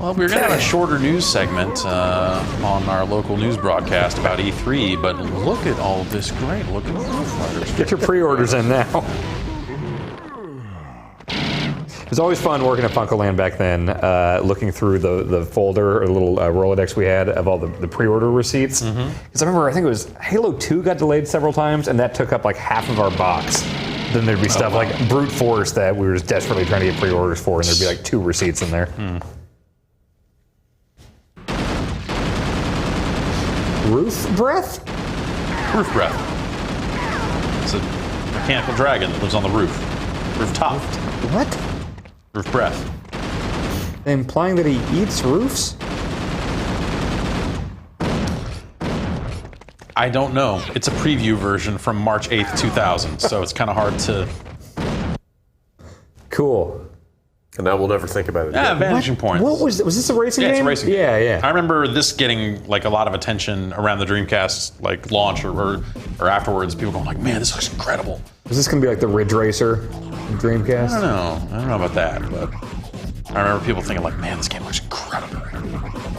Well, we were going to have a shorter news segment on our local news broadcast about E3, but look at all this great looking Foo Fighters. Get your pre-orders in now. It was always fun working at Funkoland back then, looking through the folder or the little Rolodex we had of all the pre-order receipts. Because I remember, I think it was Halo 2 got delayed several times, and that took up like half of our box. Then there'd be stuff like Brute Force that we were just desperately trying to get pre-orders for, and there'd be like 2 receipts in there. Roof Breath? Roof Breath. It's a mechanical dragon that lives on the roof. Rooftop. What? Roof Breath. Implying that he eats roofs? I don't know. It's a preview version from March 8th, 2000, so it's kind of hard to... Cool. And now we'll never think about it Yeah, again. vanishing points. What was this a racing Yeah, game? it's a racing game. Yeah. I remember this getting like a lot of attention around the Dreamcast like launch or afterwards. People going like, "Man, this looks incredible." Is this gonna be like the Ridge Racer in Dreamcast? I don't know about that, but I remember people thinking like, "Man, this game looks incredible."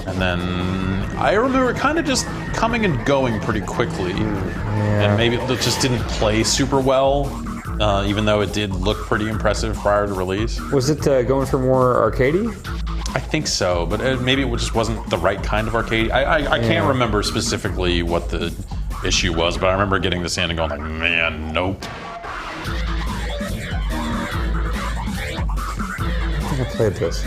And then I remember it kind of just coming and going pretty quickly, and maybe it just didn't play super well, even though it did look pretty impressive prior to release. Was it going for more arcadey? I think so, but maybe it just wasn't the right kind of arcade. I can't remember specifically what the issue was, but I remember getting this in and going like, man, nope. I think I played this.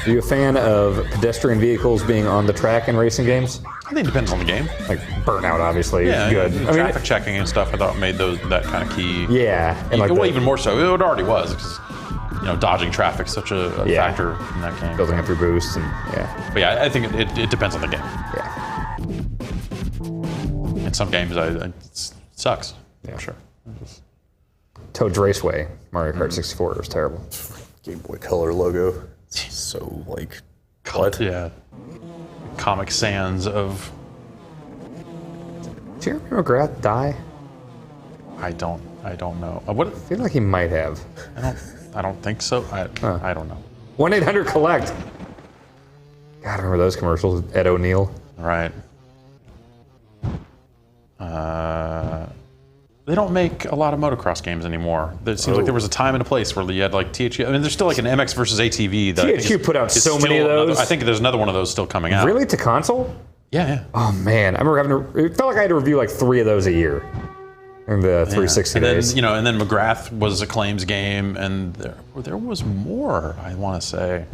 Are you a fan of pedestrian vehicles being on the track in racing games? I think it depends on the game. Like Burnout, obviously, is good. Traffic checking and stuff, I thought made that kind of key. Yeah, and like Even more so. It already was, because dodging traffic's such a factor in that game. building up your boosts and yeah. But yeah, I think it depends on the game. Yeah. In some games, it sucks. Yeah. For sure. Toad's Raceway, Mario Kart 64 was terrible. Game Boy Color logo. So, like, what? Yeah. Comic Sans of. Did Jeremy McGrath die? I don't know. What? I feel like he might have. I don't think so. I don't know. 1-800-COLLECT. God, I remember those commercials. Ed O'Neill. Right. They don't make a lot of motocross games anymore. It seems like there was a time and a place where you had like THQ. I mean, there's still like an MX versus ATV. That THQ put out so many of those. I think there's another one of those still coming out. Really? To console? Yeah. Oh, man. I remember it felt like I had to review like 3 of those a year. In the 360 and then, days. and then McGrath was a claims game, and there was more, I want to say.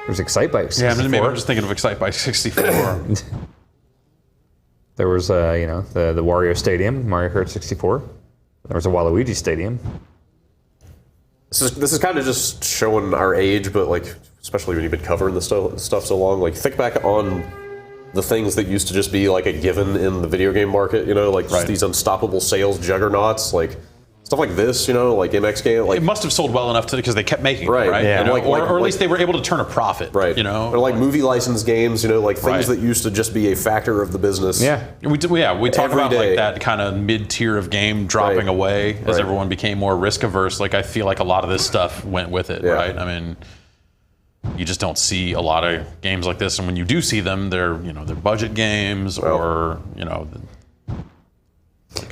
There's Excitebike 64. Yeah, maybe I'm just thinking of Excitebike 64. There was, the Wario Stadium, Mario Kart 64. There was a Waluigi Stadium. This is kind of just showing our age, but like, especially when you've been covering this stuff so long, like, think back on the things that used to just be like a given in the video game market, like just these unstoppable sales juggernauts, like stuff like this, like MX game, like it must have sold well enough because they kept making right, it, right? Yeah. Or at least they were able to turn a profit, right, or like movie license games, like things that used to just be a factor of the business. Yeah, we talk about day. like that kind of mid-tier of game dropping away as everyone became more risk averse. Like I feel like a lot of this stuff went with it, right? I mean, you just don't see a lot of games like this, and when you do see them, they're they're budget games or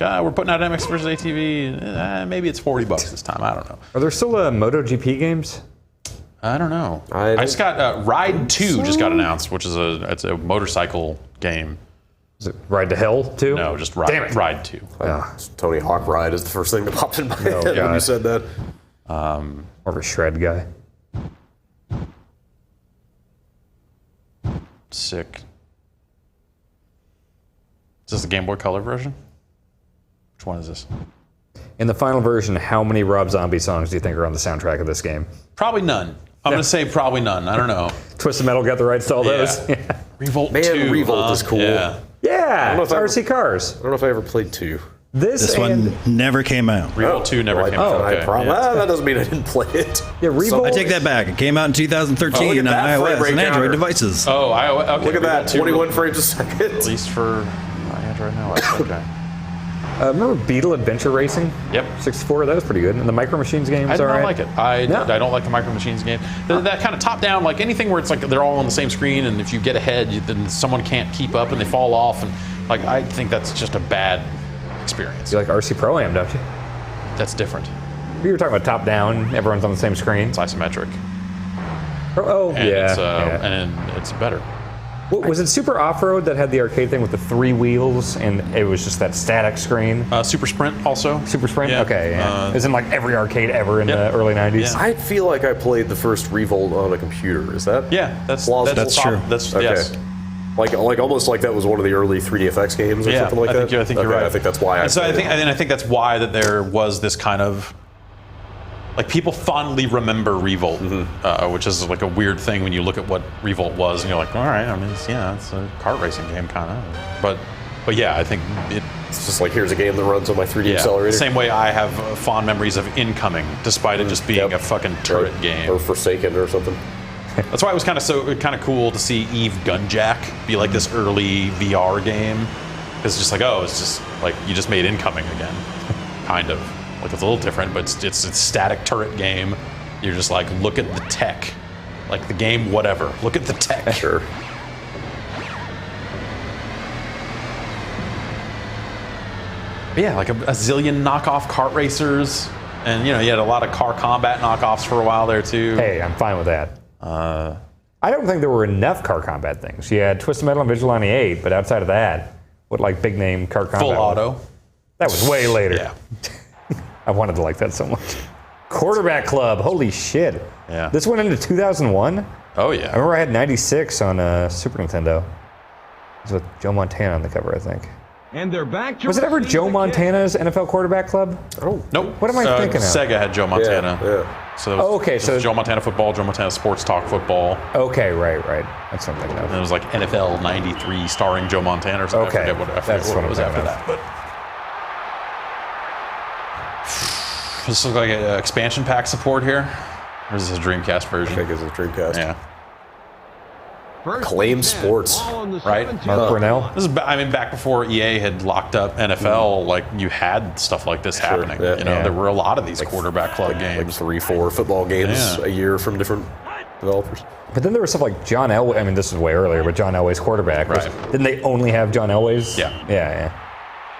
like we're putting out MX versus ATV. Maybe it's $40 this time. I don't know. Are there still MotoGP games? I don't know. I just got Ride 2 just got announced, which is it's a motorcycle game. Is it Ride to Hell 2? No, just Damn it. Ride 2. Tony Hawk Ride is the first thing that popped in my head when God. you said that. More of a shred guy. Sick. Is this the Game Boy Color version? Which one is this? In the final version, how many Rob Zombie songs do you think are on the soundtrack of this game? Probably none. I'm going to say probably none. I don't know. Twisted Metal got the rights to all those. Revolt Man, 2. Revolt is cool. Yeah. Yeah, know if I ever- RC Cars. I don't know if I ever played 2. This one never came out. Revolt 2 never came out. Okay. That doesn't mean I didn't play it. Yeah, Revolt. I take that back. It came out in 2013 look at on that frame iOS rate and Android counter. devices. Oh, okay. Look at that, Revolt 2 21 frames a second. At least for my Android now. Okay. Remember Beetle Adventure Racing? Yep. 64, that was pretty good. And the Micro Machines games, I do all not right? like it. I don't like the Micro Machines game. That kind of top down, like anything where it's like they're all on the same screen, and if you get ahead, then someone can't keep up and they fall off, and like I think that's just a bad experience. You like RC Pro-Am, don't you? That's different. You were talking about top down, everyone's on the same screen. It's isometric. Oh, And yeah. It's, yeah. and it's better. Was it Super Off-Road that had the arcade thing with the 3 wheels and it was just that static screen? Super Sprint also. Super Sprint? Yeah. Okay, yeah. Isn't like every arcade ever in the early 90s? Yeah. I feel like I played the first Revolt on a computer. Is that? Yeah, that's plausible? That's true. That's Okay. yes. Like almost like that was one of the early 3DFX games or something like I that. think you're Okay, right. I think that's why. I think that's why that there was this kind of like people fondly remember Revolt, which is like a weird thing when you look at what Revolt was, and you're like, all right, I mean, it's a kart racing game, kind of. But yeah, I think It's just like, here's a game that runs on my 3D accelerator. Same way I have fond memories of Incoming, despite it just being a fucking turret game. Or Forsaken or something. That's why it was kind of cool to see Eve Gunjack be like this early VR game. It's just like, oh, it's just like you just made Incoming again, kind of. Like it's a little different, but it's a static turret game. You're just like, look at the tech, like the game, whatever. Look at the tech. Sure. Yeah, like a zillion knockoff kart racers, and you had a lot of car combat knockoffs for a while there too. Hey, I'm fine with that. I don't think there were enough car combat things. You had Twisted Metal and Vigilante 8, but outside of that, what like big name car combat? Full Auto. That was way later. Yeah. I wanted to like that so much. Quarterback Club, holy shit. Yeah. This went into 2001. Oh yeah. I remember I had 96 on Super Nintendo. It was with Joe Montana on the cover, I think. And they're back to Was it ever receive Joe the Montana's NFL Quarterback Club? Oh. Nope. What am I thinking of? Sega had Joe Montana. Yeah. So it was, okay, it so- was Joe Montana football, Joe Montana sports talk football. Okay, right. That's what I'm thinking And it of. was like NFL '93 starring Joe Montana or something. Okay, I forget that's what what it was I'm after thinking that. But this looks like an expansion pack support here. Or is this a Dreamcast I version? think it's a Dreamcast. Yeah. Acclaim Sports, right? Mark Brunell? This is, back before EA had locked up NFL, like you had stuff like this happening. yeah. Yeah. There were a lot of these quarterback club like games. 3-4 football games Yeah. a year from different developers. But then there was stuff like John Elway. I mean, this is way earlier, but John Elway's quarterback. Right. Didn't they only have John Elway's? Yeah. Yeah.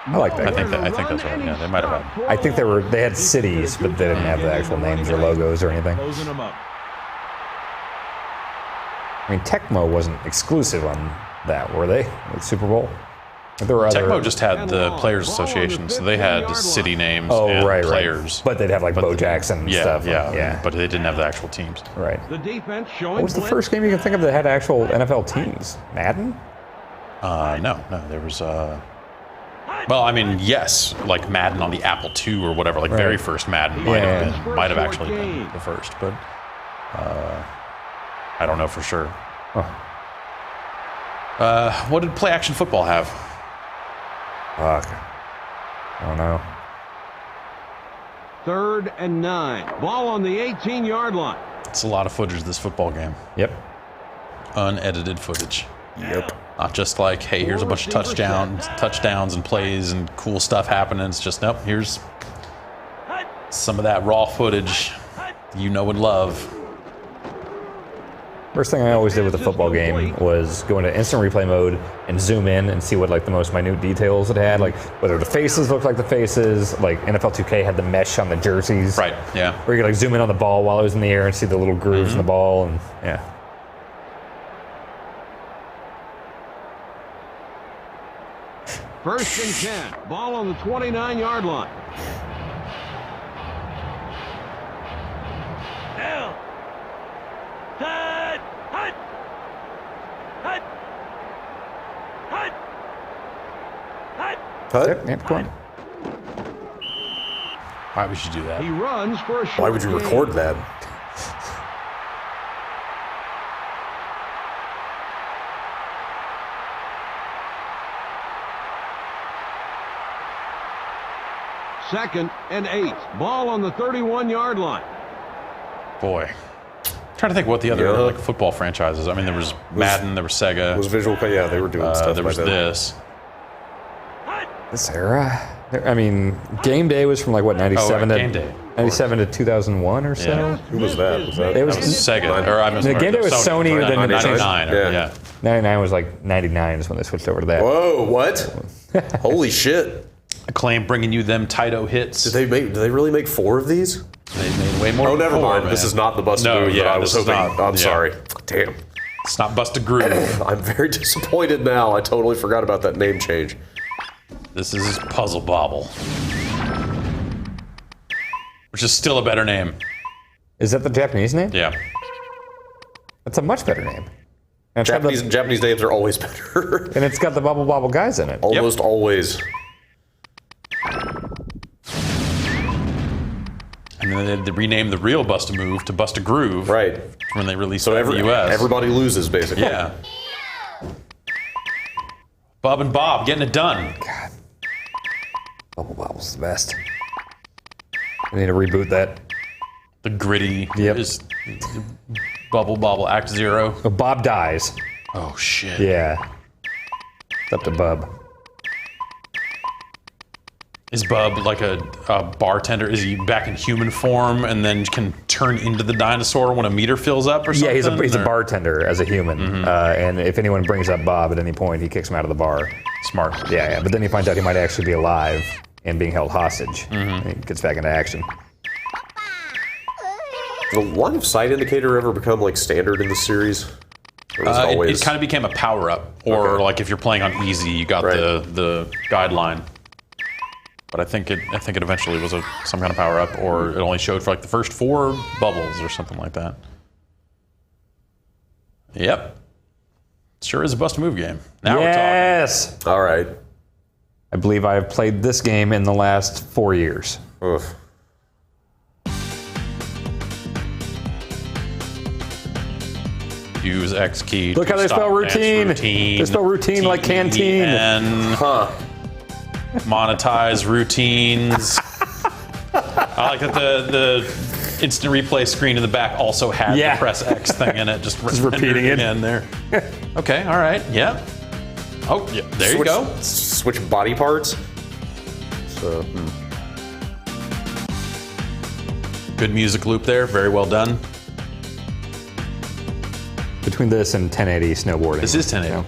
I like that. I game. think that's right. Yeah, they might have had. I think they had cities, but they didn't have the actual names or logos or anything. Closing them up. I mean, Tecmo wasn't exclusive on that, were they? With Super Bowl? There were other. Tecmo just had the Players Association, so they had city names Oh, and right. players. But they'd have like Bo Jackson and Yeah, stuff. yeah. But they didn't have the actual teams. Right. The defense showing What was the blitz. first game you can think of that had actual NFL teams? Madden? No, there was. Well, I mean, yes, like Madden on the Apple II or whatever, like very first Madden might have actually been the first, but I don't know for sure. What did Play Action Football have? Fuck. I don't know. 3rd and 9. Ball on the 18-yard line. It's a lot of footage this football game. Yep. Unedited footage. Yep. Not just like, hey, here's a bunch of touchdowns and plays and cool stuff happening. It's just, nope, here's some of that raw footage you know and love. First thing I always did with a football game was go into instant replay mode and zoom in and see what like the most minute details it had, like whether the faces looked like the faces, like NFL 2K had the mesh on the jerseys. Right, yeah. Where you could like zoom in on the ball while it was in the air and see the little grooves in the ball, and yeah. First and 10. Ball on the 29-yard line. Yep, come on. Why would you do that? He runs for a short Why would you record gain. that? Second and 8. Ball on the 31-yard line. Boy. Trying to think what the other Yeah. like football franchises. I mean, there was Madden, there was Sega, It was Visual. Yeah, they were doing stuff there like was that. this. This era? I mean, Game Day was from like what, 97 Game Day. 97 to 2001 or so? Yeah. Who was that? Was that? It was, That was Sega. Or I'm The sorry, Game Day was Sony, right? then it changed- 99. Yeah. Yeah. 99 was like 99 is when they switched over to that. Whoa! What? Holy shit! Acclaim bringing you them Taito hits. Did they really make 4 of these? They made way more. Oh, than never 4, mind. man. This is not the busted No, groove that yeah, I was this is hoping. not. I'm Yeah. sorry. Damn. It's not Busted Groove. I'm very disappointed now. I totally forgot about that name change. This is Puzzle Bobble, which is still a better name. Is that the Japanese name? Yeah. That's a much better name. And it's got the- Japanese names are always better. and it's got the Bubble Bobble guys in it. Almost always. And And then they renamed the real Bust a Move to Bust a Groove. Right. When they released So it in the US. everybody loses, basically. Yeah. Bob and Bob getting it done. God. Bubble Bobble's the best. We need to reboot that. The gritty Yep. is Bubble Bobble Act Zero. Oh, Bob dies. Oh shit. Yeah. It's up to Bub. Is Bub like a bartender? Is he back in human form and then can turn into the dinosaur when a meter fills up or something? Yeah, he's a bartender as a human. And if anyone brings up Bob at any point, he kicks him out of the bar. Smart. Yeah. But then he finds out he might actually be alive and being held hostage. And he gets back into action. Did the line of sight indicator ever become like standard in the series? Or was it always... It kind of became a power-up. Or like if you're playing on easy, you got the guideline. But I think it eventually was some kind of power up, or it only showed for like the first 4 bubbles or something like that. Yep, sure is a Bust a Move game. Now Yes. All right. I believe I have played this game in the last 4 years. Ugh. Use X key. Look to how they stop spell dance routine. They spell routine like canteen. And Huh. monetize routines. I like that the instant replay screen in the back also had Yeah. the press X thing in it, just repeating it. again there. Okay, all right, yep. Oh, yeah, there you go. Switch body parts. So, Good music loop there, very well done. Between this and 1080 snowboarding. This is 1080.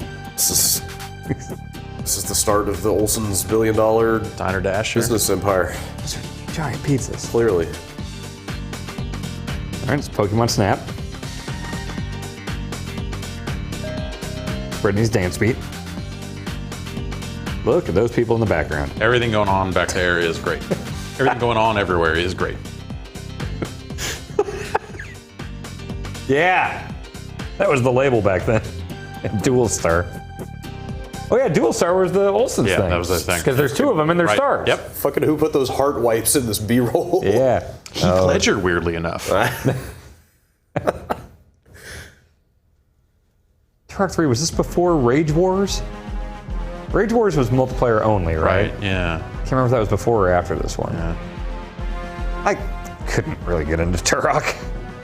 this is the start of the Olsen's $1 billion Diner Dash. business empire. Giant pizzas. Clearly. All right, it's Pokemon Snap. Brittany's dance beat. Look at those people in the background. Everything going on back there is great. Everything going on everywhere is great. Yeah, that was the label back then. Dual Star. Oh yeah, Dual Star was the Olsen's Yeah, thing. that was the thing. Because there's 2 of them and they're Right. stars. Yep. Fucking who put those heart wipes in this B-roll? Yeah. Heath Ledger, weirdly enough. Turok 3, was this before Rage Wars? Rage Wars was multiplayer only, right? Right, yeah. Can't remember if that was before or after this one. Yeah. I couldn't really get into Turok.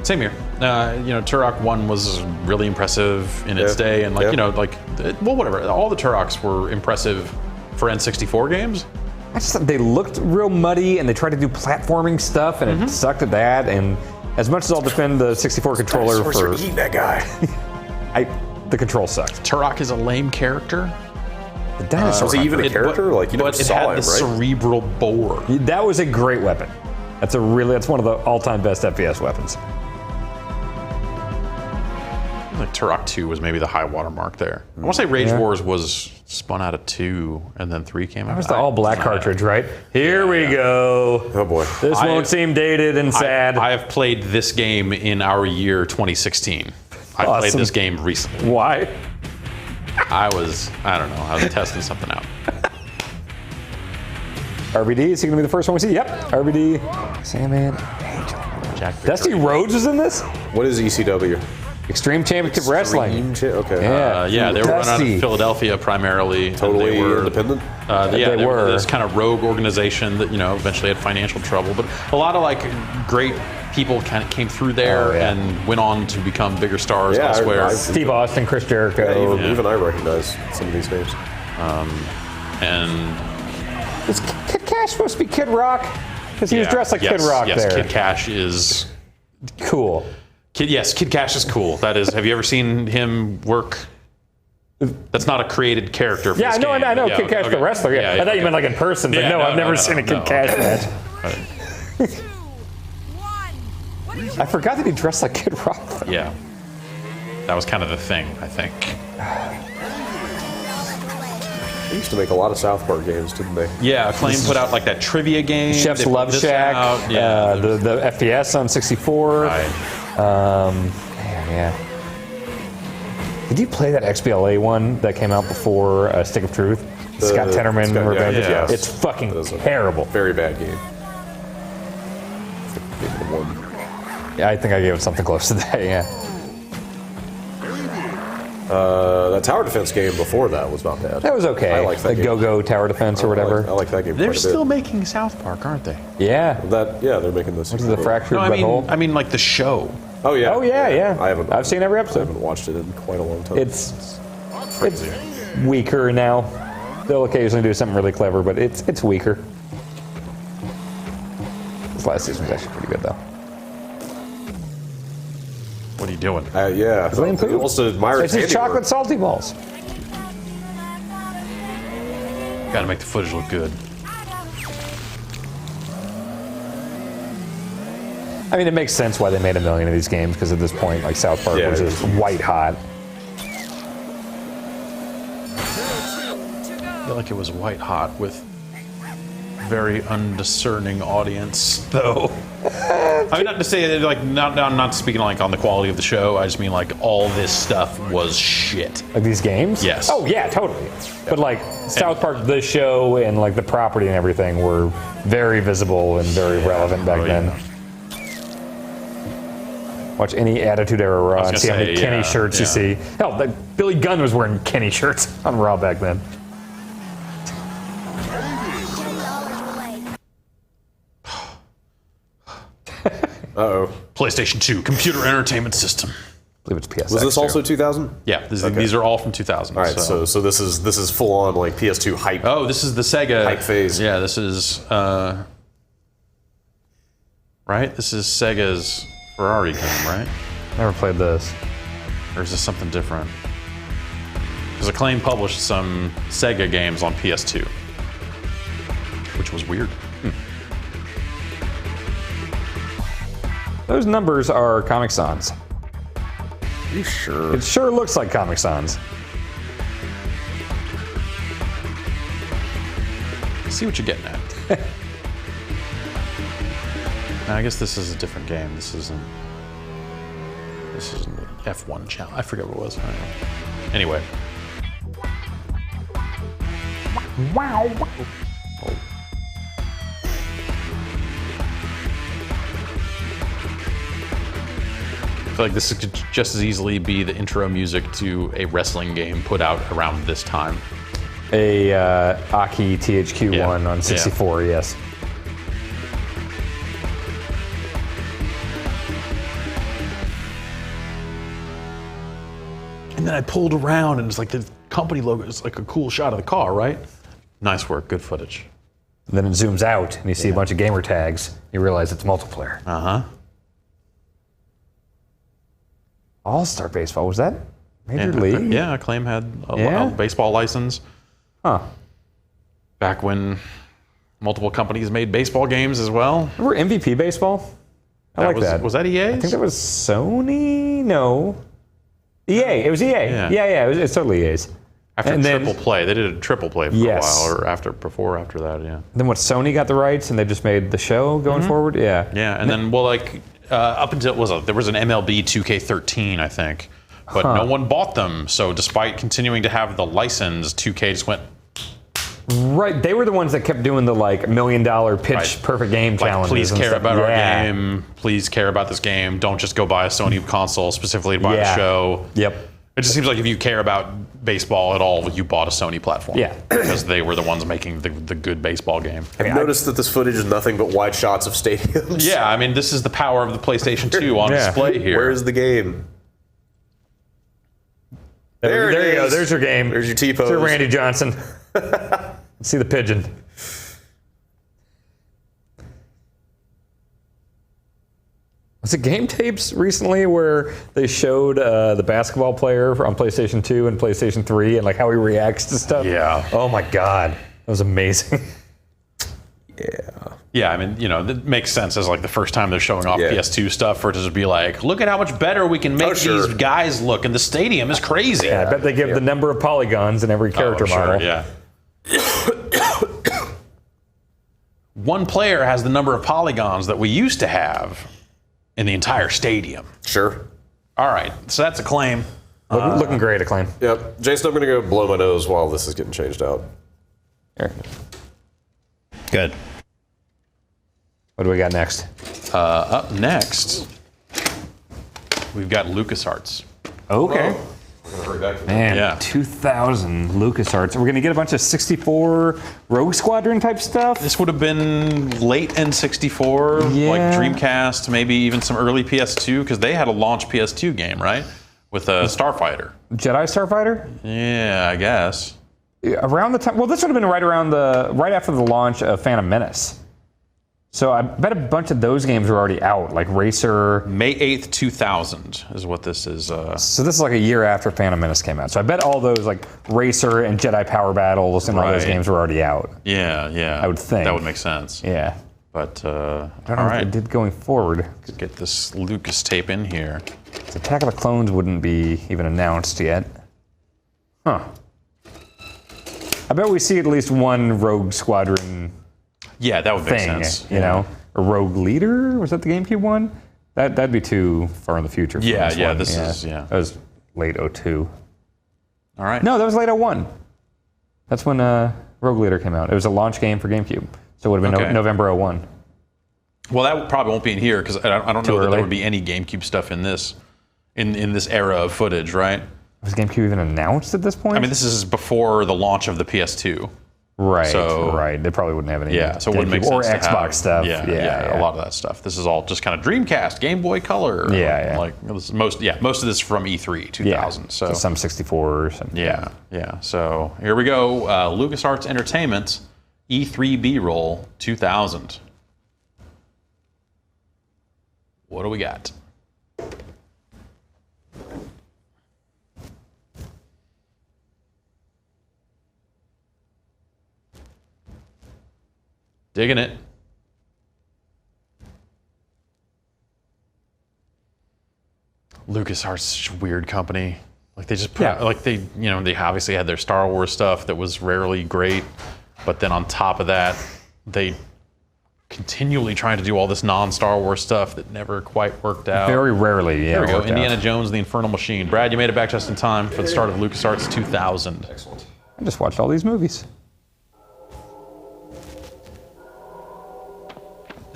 Same here. Turok 1 was really impressive in its Yeah. day, and Yeah. whatever. All the Turoks were impressive for N64 games. I just thought they looked real muddy and they tried to do platforming stuff and it sucked at that. And as much as I'll defend the 64 controller for eating that guy. the control sucked. Turok is a lame character. The dinosaur. Was he even a character? Like, you never But it saw had him, the right? cerebral bore. That was a great weapon. That's one of the all-time best FPS weapons. Like Turok 2 was maybe the high water mark there. I want to say Rage Wars was spun out of 2, and then 3 came out. That was the all-black cartridge, right? Here we go. Oh boy. This won't seem dated and sad. I have played this game in our year 2016. I played Awesome. this game recently. Why? I was testing something out. RBD, is he going to be the first one we see? Yep. RBD. Sandman. Angel. Jack Dusty Rhodes was in this? What is ECW? Extreme Championship Wrestling. Okay. Yeah. They were run out Dusty. of Philadelphia primarily. and Totally they were, independent? They were. this kind of rogue organization that eventually had financial trouble. But a lot of great people kind of came through there and went on to become bigger stars elsewhere. Steve Austin, Chris Jericho. Even I recognize some of these names. And Was Kid Cash supposed to be Kid Rock? Because he was dressed like Kid Rock yes, there. Kid Cash is Cool. Kid Cash is cool. That is. Have you ever seen him work? That's not a created character. For Yeah, this I know. game. I know. Kid Cash, the wrestler. Yeah. I thought you meant like in person. But Yeah, no, no, I've never no, seen a Kid no. Cash match. Right. I forgot that he dressed like Kid Rock. Yeah, that was kind of the thing, I think. They used to make a lot of South Park games, didn't they? Yeah, Acclaim put out like that trivia game. Chef's They put Love this Shack. out. Yeah, The FPS on 64. right. Yeah. Did you play that XBLA one that came out before Stick of Truth? Scott Tenorman Revenge. yeah. It's fucking That is a terrible. Very bad game. Gave it a 1. Yeah, I think I gave it something close to that. Yeah. That tower defense game before that was not bad. That was okay. I like that the game. Go-Go Tower Defense or whatever. I like that game. They're quite a still bit. making South Park, aren't they? Yeah. They're making this. What is the fractured No, butthole? I mean like the show. Oh yeah. Oh yeah. I've seen every I episode. haven't watched it in quite a long time. It's weaker now. They'll occasionally do something really clever, but it's weaker. This last season was actually pretty good though. What are you doing? Yeah. Is it He wants to admire It's just handiwork. chocolate salty balls. Got to make the footage look good. I mean, it makes sense why they made a million of these games because at this point, like South Park Yeah, was just white hot. I feel like it was white hot with very undiscerning audience, though. I mean, not to say that, like, not speaking like on the quality of the show. I just mean like all this stuff was shit. Like these games? Yes. Oh yeah, totally. But like South Park, the show, and like the property and everything were very visible and very relevant back then. Watch any Attitude Era Raw and see how many Kenny shirts you see. Hell, like, Billy Gunn was wearing Kenny shirts on Raw back then. Uh-oh. PlayStation 2 computer entertainment system. I believe it's PSX. Was this too. also 2000? Yeah, these are all from 2000. All right, so this is full on like PS2 hype. Oh, this is the Sega Hype phase. Yeah, this is right. This is Sega's Ferrari game, right? Never played this. Or is this something different? Because Acclaim published some Sega games on PS2, which was weird. Those numbers are Comic Sans. Are you sure? It sure looks like Comic Sans. I see what you're getting at. Now, I guess this is a different game. This isn't F1 challenge. I forget what it was. I don't know. Anyway. Wow. I feel like this could just as easily be the intro music to a wrestling game put out around this time. A Aki THQ1 on 64, yes. And then I pulled around and it's like the company logo is like a cool shot of the car, right? Nice work, good footage. And then it zooms out and you see a bunch of gamer tags. You realize it's multiplayer. Uh-huh. All-Star Baseball, was that Major League? Yeah, Acclaim had a baseball license. Huh. Back when multiple companies made baseball games as well. Remember MVP Baseball? I like that. Was that EA's? I think that was Sony? No. EA. It was EA. Yeah. It's totally EA's. After and Triple Play. They did a Triple Play for a while, or after that, yeah. Then what, Sony got the rights and they just made the show going forward? Yeah. Yeah, and then, well, like, up until, there was an MLB 2K13, I think, but no one bought them. So despite continuing to have the license, 2K just went, Right, they were the ones that kept doing the like $1 million pitch perfect game challenges. Please and care stuff. about our game. Please care about this game. Don't just go buy a Sony console specifically to buy the show. Yep. It just seems like if you care about baseball at all, you bought a Sony platform. Yeah. Because they were the ones making the good baseball game. I've noticed that this footage is nothing but wide shots of stadiums. Yeah, I mean, this is the power of the PlayStation 2 on display here. Where's the game? There you go. There's your game. There's your T-pose. There's your Randy Johnson. See the pigeon. Was it Game Tapes recently where they showed the basketball player on PlayStation 2 and PlayStation 3 and like how he reacts to stuff? Yeah. Oh my God. That was amazing. Yeah, I mean, you know, that makes sense as like the first time they're showing off PS2 stuff for it to just be like, look at how much better we can make these guys look, and the stadium is crazy. Yeah, I bet they give the number of polygons in every character model. Yeah. One player has the number of polygons that we used to have in the entire stadium. Sure. All right, so that's Acclaim. Looking great, Acclaim. Yep. Jason, I'm going to go blow my nose while this is getting changed out. Here. Good. What do we got next? Up next, we've got LucasArts. Okay. Hurry back to that. Man, Yeah. 2000 LucasArts. We're going to get a bunch of 64 Rogue Squadron type stuff. This would have been late N64, Yeah. like Dreamcast, maybe even some early PS2, because they had a launch PS2 game, right? With a Starfighter. Jedi Starfighter? Yeah, I guess. Around the time, well, this would have been right after the launch of Phantom Menace. So I bet a bunch of those games were already out, like Racer. May 8th, 2000 is what this is. So this is like a year after Phantom Menace came out. So I bet all those like Racer and Jedi Power Battles and all those Right. games were already out. Yeah. I would think. That would make sense. Yeah. But, I all don't know right. if they did going forward. Let's get this Lucas tape in here. Attack of the Clones wouldn't be even announced yet. Huh. I bet we see at least one Rogue Squadron Yeah, that would make thing, sense. you know? A Rogue Leader? Was that the GameCube one? That'd be too far in the future for Yeah, this yeah, one. this is- yeah. That was late 02. All right. No, that was late 01. That's when Rogue Leader came out. It was a launch game for GameCube. So it would have been Okay. November 01. Well, that probably won't be in here because I don't know that early? there would be any GameCube stuff in this, in this era of footage, right? Was GameCube even announced at this point? I mean, this is before the launch of the PS2. right, so- right. They probably wouldn't have any Yeah, so it wouldn't make GameCube sense or to Xbox have, stuff. Yeah, a lot of that stuff. This is all just kind of Dreamcast, Game Boy Color. Yeah. Like this, most of this is from E3 2000. So some 64s. And, yeah. So here we go. LucasArts Entertainment E3 B-roll 2000. What do we got? Digging it. LucasArts is such a weird company. Like they just put out, like they obviously had their Star Wars stuff that was rarely great, but then on top of that, they continually trying to do all this non-Star Wars stuff that never quite worked out. Very rarely, yeah. There we go. worked out. Indiana Jones, the Infernal Machine. Brad, you made it back just in time for the start of LucasArts 2000. Excellent. I just watched all these movies.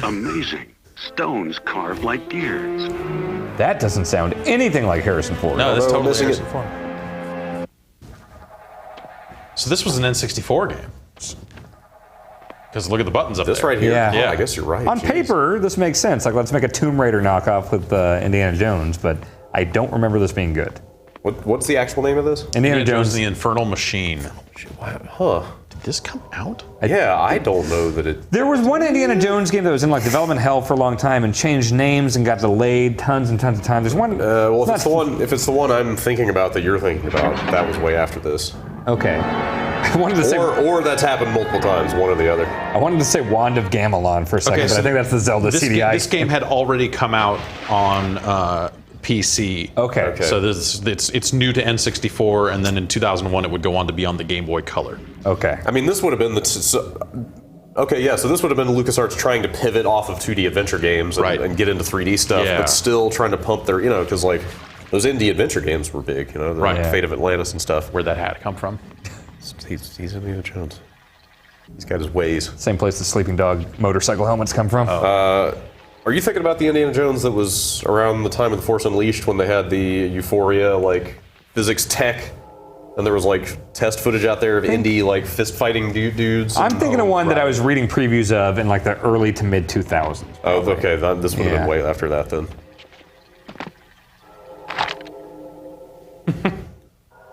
Amazing. Stones carved like gears. That doesn't sound anything like Harrison Ford. No, that's Although totally missing Harrison Ford. So this was an N64 game. Because look at the buttons up This there. right here. Yeah. Yeah, I guess you're right. On Jeez. paper, this makes sense. Like, let's make a Tomb Raider knockoff with Indiana Jones, but I don't remember this being good. What's the actual name of this? Indiana Jones. and the Infernal Machine. Huh. Did this come out? Yeah, I don't know that it. There was one Indiana Jones game that was in like development hell for a long time and changed names and got delayed tons and tons of times. There's one. Well, it's not- if it's the one I'm thinking about that you're thinking about, that was way after this. Okay. I wanted to say Or that's happened multiple times, one or the other. I wanted to say Wand of Gamelon for a second, but I think that's the Zelda this CDI. This game had already come out on PC. Okay. So it's new to N64, and then in 2001 it would go on to be on the Game Boy Color. Okay. I mean, this would have been okay, yeah. So this would have been LucasArts trying to pivot off of 2D adventure games and, Right. and get into 3D stuff, Yeah. but still trying to pump their, because like those indie adventure games were big, the Right. Yeah. Fate of Atlantis and stuff. Where'd that hat come from? He's Indiana Jones. He's got his ways. Same place the Sleeping Dog motorcycle helmets come from. Are you thinking about the Indiana Jones that was around the time of The Force Unleashed when they had the Euphoria physics tech, and there was test footage out there of indie fist fighting dudes? I'm thinking of one that I was reading previews of in the early to mid 2000s. Oh, okay. This would have been way after that then.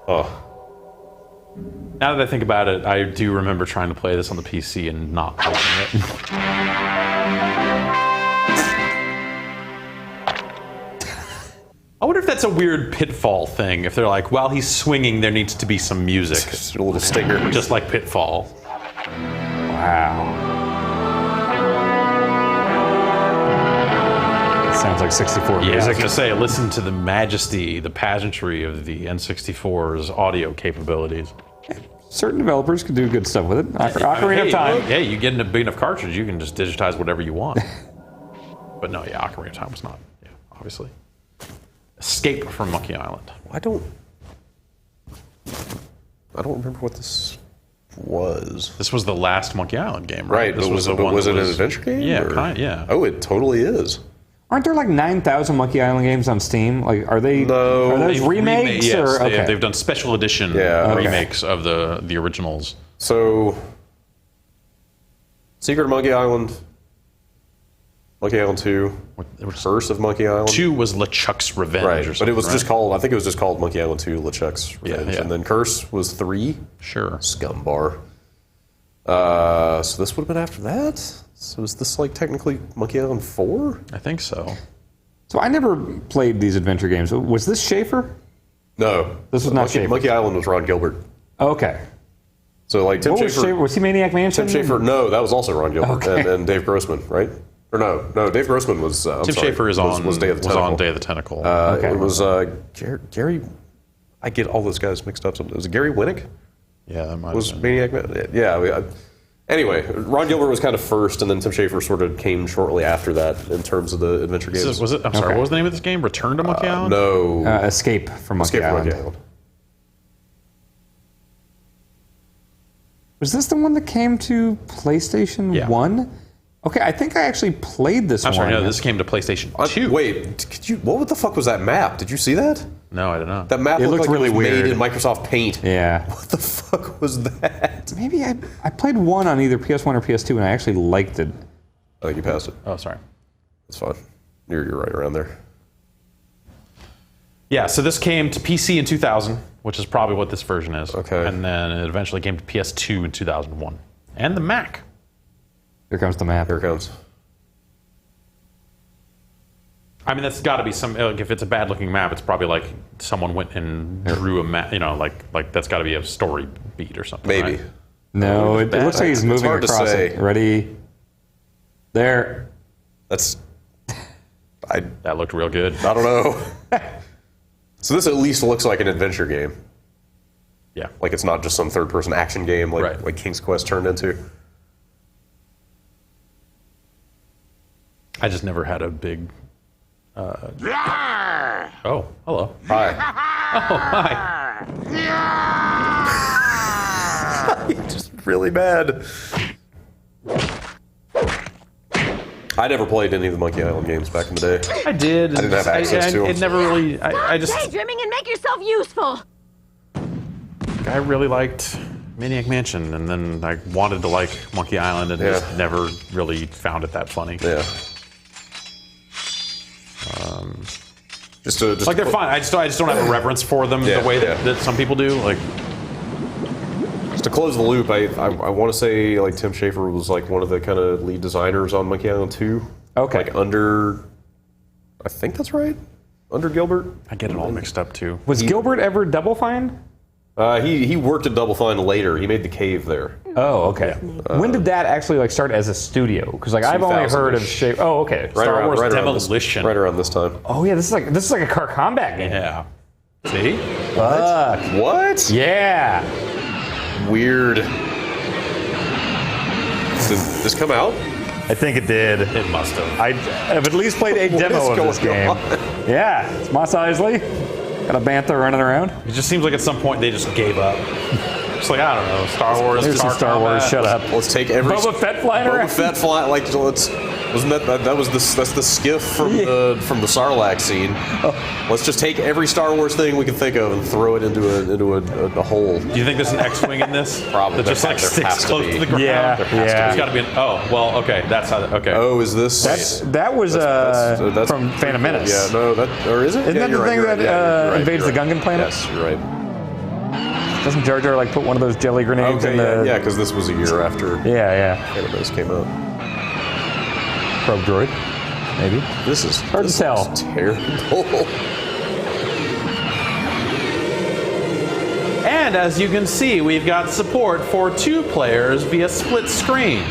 Oh. Now that I think about it, I do remember trying to play this on the PC and not liking it. I wonder if that's a weird Pitfall thing. If they're like, while he's swinging, there needs to be some music. Just a little stinger. Just like Pitfall. Wow. It sounds like 64 Yeah, I was music. going to say, listen to the majesty, the pageantry of the N64's audio capabilities. Certain developers can do good stuff with it. Ocarina of Time. Hey, you get a big enough cartridge, you can just digitize whatever you want. But no, yeah, Ocarina of Time was not, obviously. Escape from Monkey Island. I don't remember what this was. This was the last Monkey Island game, Right, This but was it an adventure game? Yeah, or- yeah. Oh, it totally is. Aren't there like 9,000 Monkey Island games on Steam? Like, are they? No. Are those They've remakes yes, or okay? they've done special edition remakes of the originals. So, Secret of Monkey Island, Monkey Island 2, Curse of Monkey Island. 2 was LeChuck's Revenge, Right, or something, but it was right? just called. I think it was just called Monkey Island 2: LeChuck's Revenge, yeah. and then Curse was 3. Sure. Scumbar. So this would have been after that. So is this like technically Monkey Island 4? I think so. So I never played these adventure games. Was this Schaefer? No, This was not Monkey, Schaefer. Monkey Island was Ron Gilbert. Okay. So like Tim What was Schafer. Schaefer? Was he Maniac Mansion? Tim Schafer. No, that was also Ron Gilbert Okay. and Dave Grossman, right? Or no, Dave Grossman was. I'm Tim sorry, Schafer was Day of the Tentacle. on Day of the Tentacle. Okay. It was Gary. I get all those guys mixed up. Was it Gary Winnick? yeah, that might Was have been. Maniac Man? Yeah. Anyway, Ron Gilbert was kind of first, and then Tim Schafer sort of came shortly after that in terms of the adventure games. Was it? I'm sorry. Okay. What was the name of this game? Return to Monkey Island? No. Escape from Monkey Escape from Island. Monkey Island. Was this the one that came to PlayStation Yeah. 1? Okay, I think I actually played this I'm one. sorry. No, this came to PlayStation 2. Wait, could you? What the fuck was that map? Did you see that? No, I did not. That map It looked looked like really it was weird. made in Microsoft Paint. Yeah. What the fuck was that? Maybe I played one on either PS1 or PS2 and I actually liked it. I think you passed it. Oh, sorry. It's fine. You're right around there. Yeah, so this came to PC in 2000, which is probably what this version is. Okay. And then it eventually came to PS2 in 2001. And the Mac. Here comes the map. Here it comes. I mean, that's got to be some. Like, if it's a bad-looking map, it's probably like someone went and drew a map. You know, like that's got to be a story beat or something. Maybe. right? No, it looks like he's It's moving hard to across say. it. Ready? There. That's. I That looked real good. don't know. So this at least looks like an adventure game. Yeah. Like it's not just some third-person action game like Right. like King's Quest turned into. I just never had a big. Oh, hello. Hi. Oh, hi. Just really bad. I never played any of the Monkey Island games back in the day. I did. I didn't have access to 'em. It never really. I just. Daydreaming and make yourself useful. I really liked Maniac Mansion, and then I wanted to like Monkey Island, and just Yeah. never really found it that funny. Yeah. Just Like they're fine. I just don't have a reverence for them Yeah, the way yeah. that some people do. Like, Just to close the loop, I want to say like Tim Schafer was like one of the kind of lead designers on Monkey Island 2. Okay. Like under, I think that's right, under Gilbert. I get it all mixed up too. Was Gilbert ever Double Fine? He worked at Double Fine later. He made the cave there. Oh, okay. When did that actually like start as a studio? Because like I've only heard of 2000-ish. Schaefer. Oh, okay. Right around, Wars right around this, Demolition. right around this time. Oh yeah, this is like a car combat game. Yeah. See? Fuck. What? Yeah. Weird. Did this come out? I think it did. It must have. I've at least played a What demo is of this going game. on? Yeah, it's Mos Eisley. Got a bantha running around. It just seems like at some point they just gave up. Just like, I don't know, Star Wars. There's some Star Wars. Shut up. Let's take every Boba Fett flying Boba around. Fett flying like wasn't that was that's the skiff from the Sarlacc scene. Let's just take every Star Wars thing we can think of and throw it into a hole. Do you think there's an X-wing in this? Probably. That just like There has sticks to close be. to the ground. Yeah, There has yeah. It's got to be an. Oh, well, okay. That's how. Okay. Oh, is this? That was that's from Phantom Menace. Yeah, no, or is it? Isn't Yeah, that the you're right, thing you're right. that Yeah, you're right, invades you're the right. Gungan planet? Yes, you're right. Doesn't Jar Jar like put one of those jelly grenades Okay, in the? yeah, because this was a year after Yeah. Phantom Menace came out. Probe droid, maybe. This is Hard to this tell. looks terrible. And as you can see, we've got support for 2 players via split screen.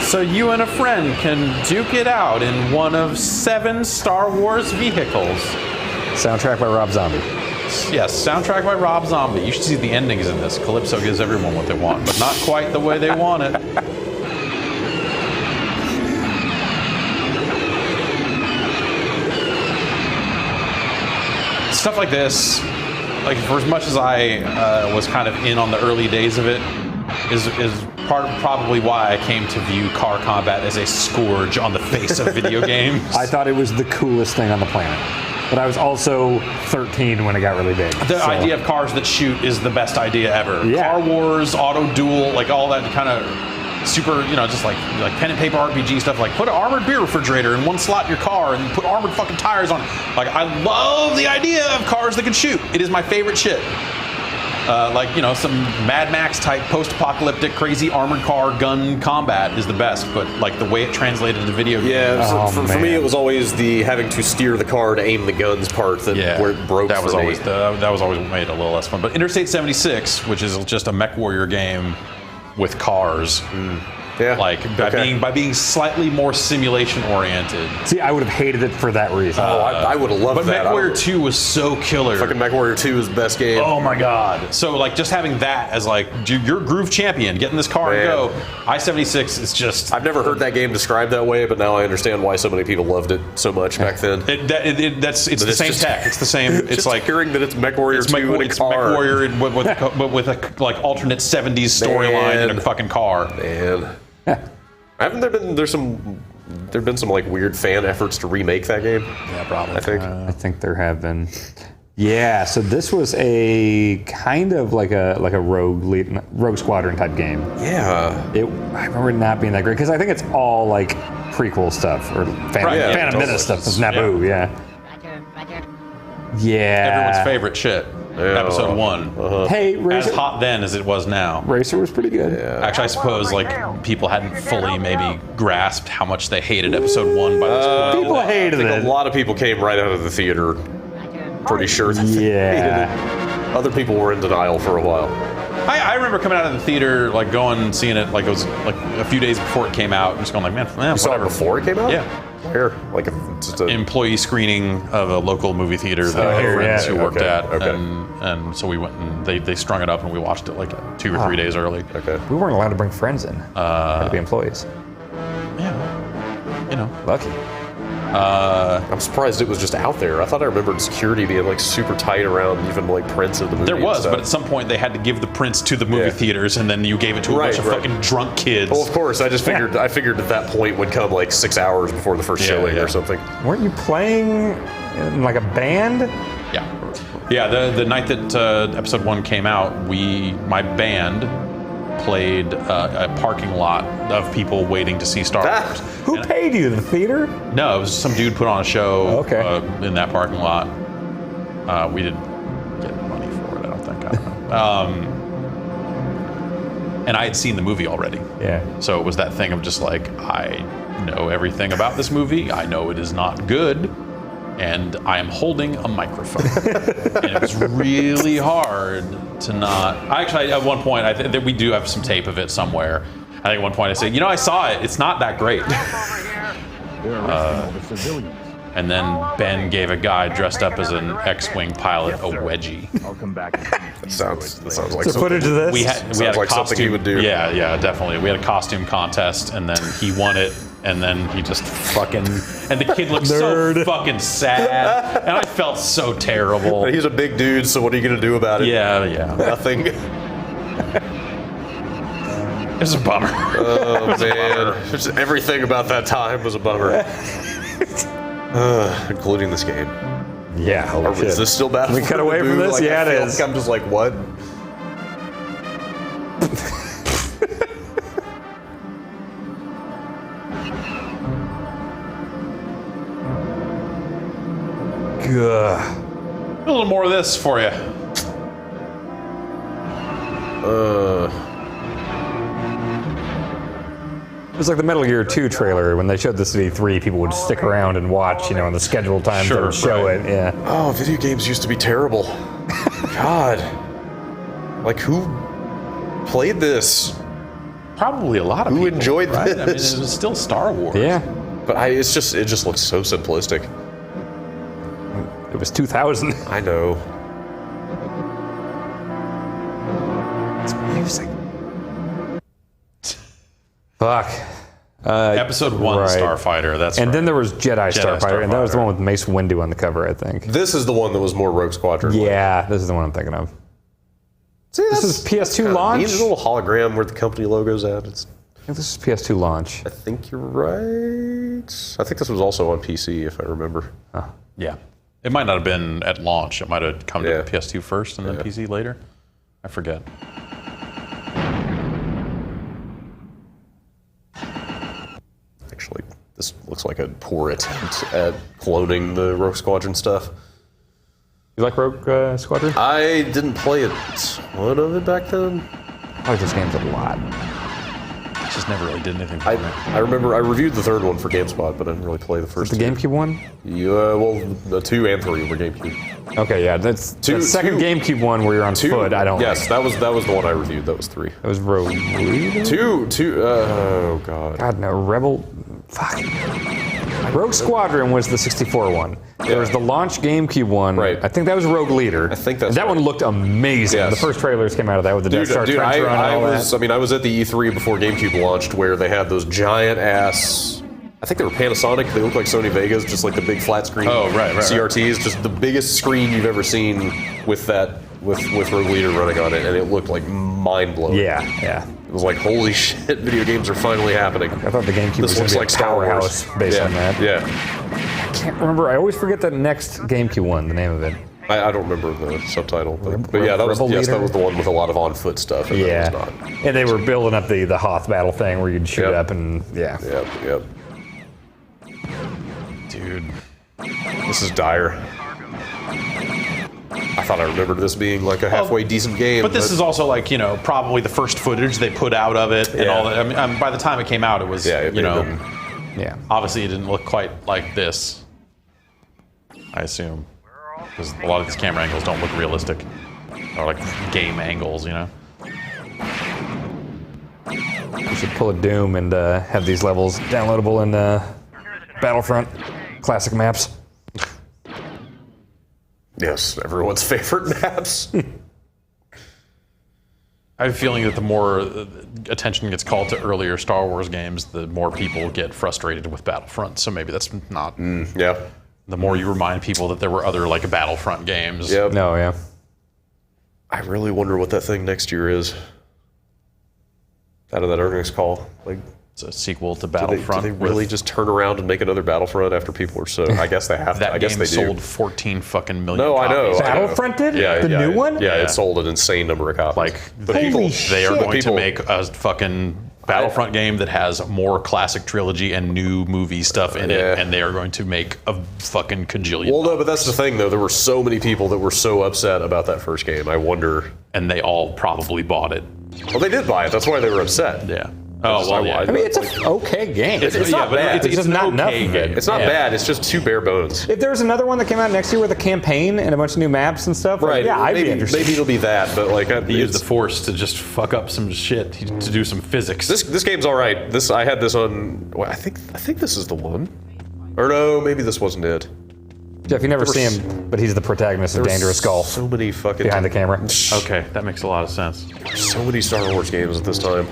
So you and a friend can duke it out in one of 7 Star Wars vehicles. Soundtrack by Rob Zombie. Yes, soundtrack by Rob Zombie. You should see the endings in this. Calypso gives everyone what they want, but not quite the way they want it. Stuff like this like for as much as I was kind of in on the early days of it, is probably why I came to view car combat as a scourge on the face of video games. I thought it was the coolest thing on the planet. But I was also 13 when it got really big. The idea of cars that shoot is the best idea ever. Yeah. Car Wars, Auto Duel, like all that kind of super, just like pen and paper RPG stuff. Like put an armored beer refrigerator in one slot in your car and put armored fucking tires on it. Like I love the idea of cars that can shoot. It is my favorite shit. Some Mad Max type post-apocalyptic crazy armored car gun combat is the best, but like the way it translated to video games. Yeah, for me it was always the having to steer the car to aim the guns part where it broke. That was for always me. that was always made it a little less fun. But Interstate 76, which is just a mech warrior game with cars. Yeah. Like by being slightly more simulation oriented. See, I would have hated it for that reason. I would have loved But that. MechWarrior 2 was so killer. Fucking MechWarrior 2 is the best game. Oh my god. So like just having that as like your groove champion, get in this car and go. I-76 is just. I've never heard that game described that way, but now I understand why so many people loved it so much back then. It's the same tech. It's the same. It's Just like hearing that it's MechWarrior 2 in a it's car. MechWarrior but with a like alternate 70s storyline in a fucking car. Man. Haven't there been some like weird fan efforts to remake that game? Yeah, probably. I think. I think there have been. Yeah, so this was a kind of like a rogue squadron type game. Yeah. I remember it not being that great because I think it's all like prequel stuff or Phantom Menace stuff with Naboo. Yeah. Yeah. Everyone's favorite shit. Episode 1. Hey, As Racer, hot then as it was now. Racer was pretty good. Actually, I suppose like people hadn't fully maybe grasped how much they hated episode 1 by this point. People hated I think it. a lot of people came right out of the theater pretty sure that they hated Yeah. it. Other people were in denial for a while. I remember coming out of the theater, like going and seeing it, like it was like a few days before it came out, and just going like, man, You saw it whatever. before it came out? Yeah. Where? Like just a Employee screening of a local movie theater that I had here, friends yeah. who worked Okay, at, okay. and so we went and they strung it up and we watched it like 2 or 3 days early. Okay. We weren't allowed to bring friends in. Had to be employees. Yeah, Lucky. I'm surprised it was just out there. I thought I remembered security being like super tight around even like prints of the movie. there and was, stuff. but at some point they had to give the prints to the movie Yeah. theaters, and then you gave it to a bunch of Right. fucking drunk kids. Well, of course. I just figured. I figured at that point would come like 6 hours before the first showing yeah. or something. Weren't you playing in like a band? Yeah. The night that episode 1 came out, my band played a parking lot of people waiting to see Star Wars. Who paid you? The theater? No, it was some dude put on a show Okay. in that parking lot. We didn't get money for it, I don't think. I don't know. And I had seen the movie already. Yeah. So it was that thing of just like, I know everything about this movie. I know it is not good. And I am holding a microphone. And it was really hard to not. Actually, at one point, I think that we do have some tape of it somewhere. I think at one point I said, I saw it. It's not that great. They're arresting all the civilians. And then Ben gave a guy dressed up as an X-wing pilot a wedgie. I'll come back. That sounds like So footage of this? We had a like costume. something he would do. Yeah, definitely. We had a costume contest, and then he won it, and then he just fucking. And the kid looked so fucking sad, and I felt so terrible. He's a big dude, so what are you gonna do about it? Yeah. Nothing. It was a bummer. Oh man, just everything about that time was a bummer. Including this game. Yeah. Holy Is shit. this still bad? We cut away from this? Yeah, it is. I'm just like, what? Gah. A little more of this for you. It was like the Metal Gear 2 trailer. When they showed this at E3, people would stick around and watch, on the scheduled times they Sure, would show right. it. Yeah. Oh, video games used to be terrible. God. Like, who played this? Probably a lot of people. Who enjoyed right? I mean, it this? was still Star Wars. Yeah. But it just looks so simplistic. It was 2000. I know. It's music. Fuck. Episode 1 right. Starfighter. That's And right. then there was Jedi Starfighter, and that was the one with Mace Windu on the cover, I think. This is the one that was more Rogue Squadron. Yeah, this is the one I'm thinking of. See, This is PS2 launch? Neat little hologram where the company logo's at. I think this is PS2 launch. I think you're right. I think this was also on PC, if I remember. Yeah. It might not have been at launch. It might have come Yeah. to PS2 first and then PC later. I forget. Actually, this looks like a poor attempt at cloning the Rogue Squadron stuff. You like Rogue Squadron? I didn't play a ton of it back then. I like this game a lot. It just never really did anything for me. I remember I reviewed the third one for GameSpot, but I didn't really play the first The two. GameCube one? Yeah, well, the 2 and 3 were GameCube. Okay, yeah, that's the second GameCube one where you're on foot. I don't Yes, like. that was the one I reviewed. That was 3. It was Rogue Leader? Oh god. God, no, Rebel. Fuck. Rogue Squadron was the 64 one. There was the launch GameCube one. Right. I think that was Rogue Leader. I think that's that one right. looked amazing. Yes. The first trailers came out of that with the Death Star Dude, trench run and I all was. that. I mean, I was at the E3 before GameCube launched, where they had those giant ass. I think they were Panasonic. They look like Sony Vegas, just like the big flat screen. Oh, right. CRTs, just the biggest screen you've ever seen with that with Rogue Leader running on it, and it looked like mind blowing. Yeah. It was like, holy shit, video games are finally happening. I thought the GameCube was This going looks to be like a Star Wars. powerhouse based on that. Yeah. I can't remember. I always forget the next GameCube one, the name of it. I don't remember the subtitle, but yeah, that was Rebel Leader? that was the one with a lot of on foot stuff. And Yeah. that was not. And they were building up the Hoth battle thing where you'd shoot Yep. up and yeah. Yep. Dude. This is dire. I thought I remembered this being like a halfway decent game. But this is also like, probably the first footage they put out of it and Yeah. all that. I mean, by the time it came out, it was, it may have been- Yeah. obviously it didn't look quite like this, I assume. Because a lot of these camera angles don't look realistic. Or like game angles, We should pull a Doom and have these levels downloadable in Battlefront classic maps. Yes, everyone's favorite maps. I have a feeling that the more attention gets called to earlier Star Wars games, the more people get frustrated with Battlefront. So maybe that's not. Yeah. The more you remind people that there were other like Battlefront games. Yep. No, yeah. I really wonder what that thing next year is. Out of that earnings call, like, It's a sequel to do Battlefront. they really with- just turn around and make another Battlefront after people are so? I guess they have to. that I guess game they do. sold 14 fucking million No, I know. copies. I know. Battlefront did? Yeah, The new one? Yeah, Yeah. it sold an insane number of copies. Like, but Holy people, they are shit. going to People- make a fucking Battlefront game that has more classic trilogy and new movie stuff in Yeah. it, and they are going to make a fucking cajillion. Well, no, but that's the thing, though. There were so many people that were so upset about that first game. I wonder. And they all probably bought it. Well, they did buy it. That's why they were upset. Yeah. Oh, well, yeah. I mean, it's an okay game. It's not but bad. It's just not enough okay of it. game. It's not Yeah. bad. It's just too bare bones. If there's another one that came out next year with a campaign and a bunch of new maps and stuff, like, Right. yeah, I'd maybe, be interested. Maybe it'll be that, but like He used the Force to just fuck up some shit, to do some physics. This game's all right. I had this on. Well, I think this is the one. Or no, maybe this wasn't it. Jeff, you never There see was- him, but he's the protagonist of Dangerous Golf So many fucking behind the camera. Okay, that makes a lot of sense. So many Star Wars games at this time.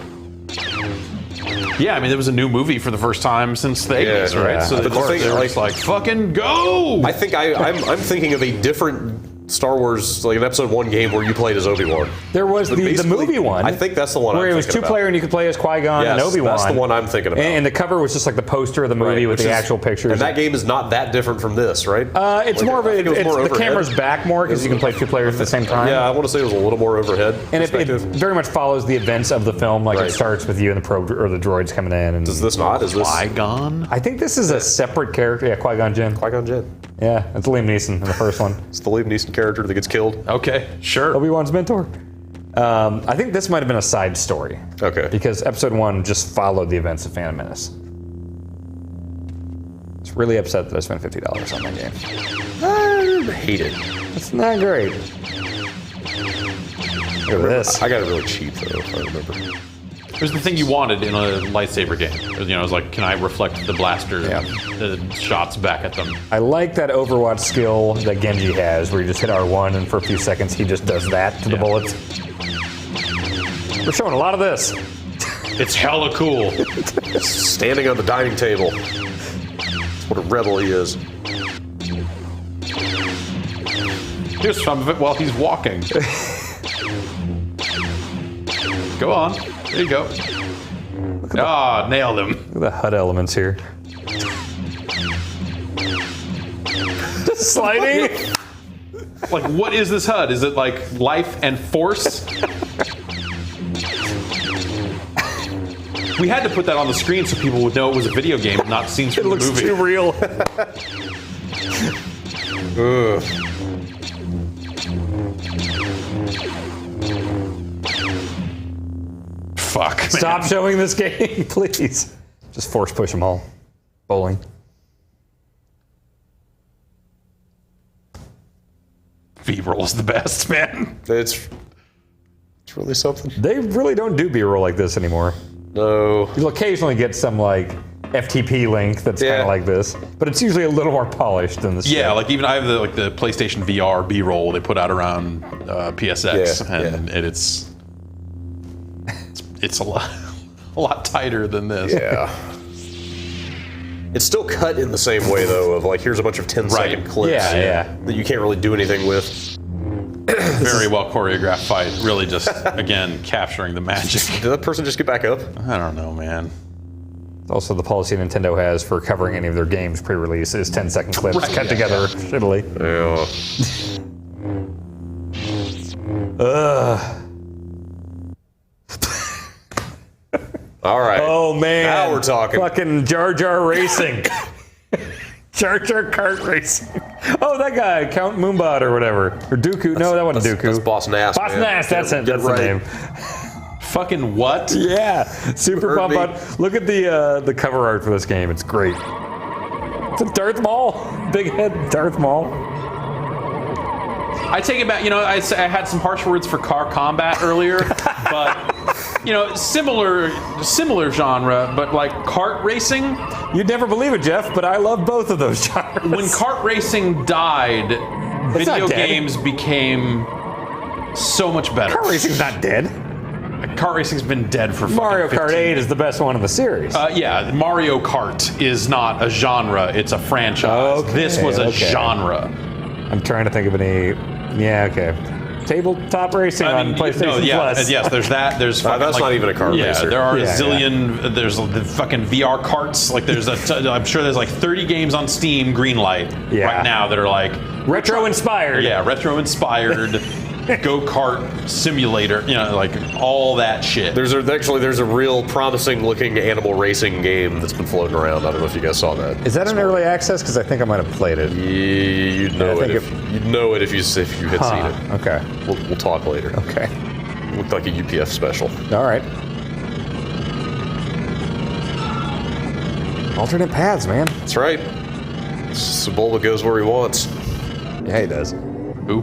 Yeah, I mean, there was a new movie for the first time since the 80s, right? yeah. So But they the thing, were like- just like, fucking go! I think I'm thinking of a different Star Wars, like an Episode 1 game where you played as Obi-Wan. There was But the basically, movie one. I think that's the one where I'm it was thinking two-player about. and you could play as Qui-Gon and Yes, Obi-Wan. that's the one I'm thinking about. And the cover was just like the poster of the movie Right, with which the is- actual pictures. And that game is not that different from this, right? It's Like, more of I a. think it was It's, more the overhead. camera's back more because you can play two players at the same time. Yeah, I want to say it was a little more overhead And it perspective. very much follows the events of the film. Like Right. it starts with you and the probe or the droids coming in. And Is this not? Is this Qui-Gon? I think this is a separate character. Yeah, Qui-Gon Jinn. Qui-Gon Jinn? Yeah, it's Liam Neeson in the first one. It's the Liam Neeson character that gets killed. Okay, sure. Obi-Wan's mentor. I think this might have been a side story. Okay. Because Episode 1 just followed the events of Phantom Menace. It's really upset that I spent $50 on that game. I hate it. It's not great. Look at this. I got it really cheap though, if I remember. It was the thing you wanted in a lightsaber game. It was, it was like, can I reflect the blaster shots back at them? I like that Overwatch skill that Genji has, where you just hit R1 and for a few seconds he just does that to the bullets. We're showing a lot of this. It's hella cool. Standing on the dining table. That's what a rebel he is. Here's some of it while he's walking. Go on. There you go. Ah, nailed him. Look at the HUD elements here. Just sliding. Like, what is this HUD? Is it like life and force? We had to put that on the screen so people would know it was a video game, not scenes from It the looks movie. too real. Fuck, man. Stop showing this game, please. Just force push them all. Bowling. B-roll is the best, man. It's really something. They really don't do B-roll like this anymore. No. You'll occasionally get some like FTP link that's kind Yeah. of like this, but it's usually a little more polished than this. Yeah, like even I have the PlayStation VR B-roll they put out around PSX, Yeah, and it's a lot tighter than this. Yeah. It's still cut in the same way, though, of like, here's a bunch of 10-second Right. clips Yeah. that you can't really do anything with. Very well choreographed fight. Really just, again, capturing the magic. Did that person just get back up? I don't know, man. It's also the policy Nintendo has for covering any of their games pre-release is 10-second clips Right, cut yeah, together shittily. Yeah. All right. Oh man! Now we're talking. Fucking Jar Jar Racing. Jar Jar Kart Racing. Oh, that guy, Count Moombot or whatever, or Dooku. No, that wasn't Dooku. That's Boss Nass. Boss man. Nass. That's it. Get That's right. the name. Fucking what? Yeah, super heard pump me. out. Look at the cover art for this game. It's great. It's a Darth Maul, big head Darth Maul. I take it back. You know, I had some harsh words for car combat earlier, but you know, similar genre, but like kart racing. You'd never believe it, Jeff, but I love both of those genres. When kart racing died, It's video not dead. games became so much better. Kart racing's not dead. Kart racing's been dead for Mario fucking Kart 15 8 is the best one in the series. yeah, Mario Kart is not a genre; it's a franchise. Okay, This was a okay. genre. I'm trying to think of any. Yeah, okay. Tabletop racing on PlayStation no, yeah, Plus. Yes, there's that. There's fucking, that's not even a kart yeah, racer. there are Yeah, a zillion. There's the fucking VR carts. Like there's I'm sure there's like 30 games on Steam Greenlight Yeah. right now that are like Retro inspired. yeah, retro inspired go-kart simulator. You know, like all that shit. There's a real promising looking animal racing game that's been floating around. I don't know if you guys saw that. Is that an early access? Because I think I might have played it. You'd know I it think you'd know it if you had seen it. Okay. We'll talk later. Okay. Looked like a UPF special. All right. Alternate paths, man. That's right. Cibola goes where he wants. Yeah, he does. Who?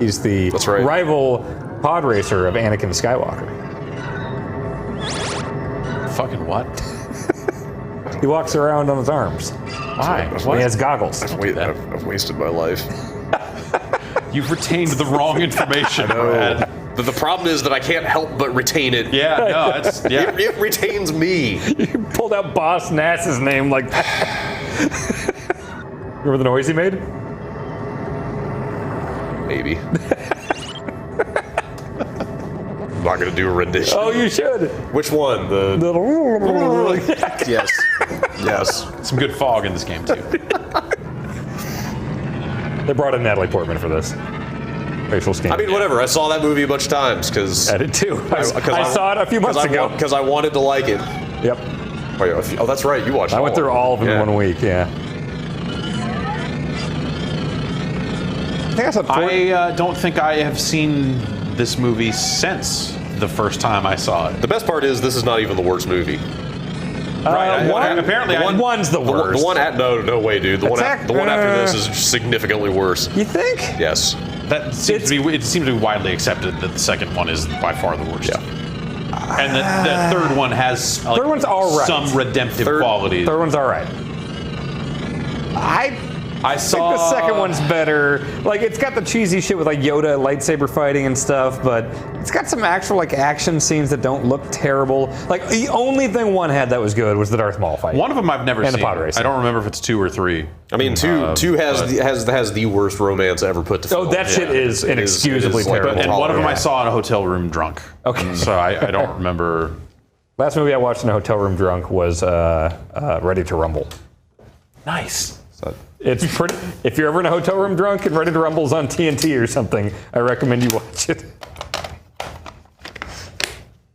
He's the That's right. rival pod racer of Anakin Skywalker. Fucking what? He walks around on his arms. Why? He has goggles. I've wasted my life. You've retained the wrong information, Brad. But the problem is that I can't help but retain it. Yeah, no, it's yeah. It retains me. You pulled out Boss Nass's name like that. Remember the noise he made? Maybe. I'm not gonna do a rendition. Oh, you should. Which one? The yes, yes. Some good fog in this game too. They brought in Natalie Portman for this. Facial scan. I mean, whatever. I saw that movie a bunch of times because I did too. I saw it a few months ago. Because I wanted to like it. Yep. Oh, that's right. You watched. I went through all of them Yeah. in 1 week. Yeah. I think I saw I don't think I have seen this movie since the first time I saw it. The best part is this is not even the worst movie. Apparently, one's the worst. The one at no way, dude. The one after this is significantly worse. You think? Yes. that seems to be. It seems to be widely accepted that the second one is by far the worst. Yeah. And the third one has Third one's all right. some redemptive qualities. Third one's all right. I saw The second one's better. Like, it's got the cheesy shit with like Yoda lightsaber fighting and stuff, but it's got some actual like action scenes that don't look terrible. Like, the only thing one had that was good was the Darth Maul fight. One of them I've never And the seen. pod racing. I don't remember if it's 2 or 3. I mean, two has the worst romance ever put to film. Oh, that shit is inexcusably like, terrible. And one of them I Yeah. saw in a hotel room drunk. Okay. So I don't remember. Last movie I watched in a hotel room drunk was Ready to Rumble. Nice. It's pretty. If you're ever in a hotel room drunk and Ready to Rumble's on TNT or something, I recommend you watch it.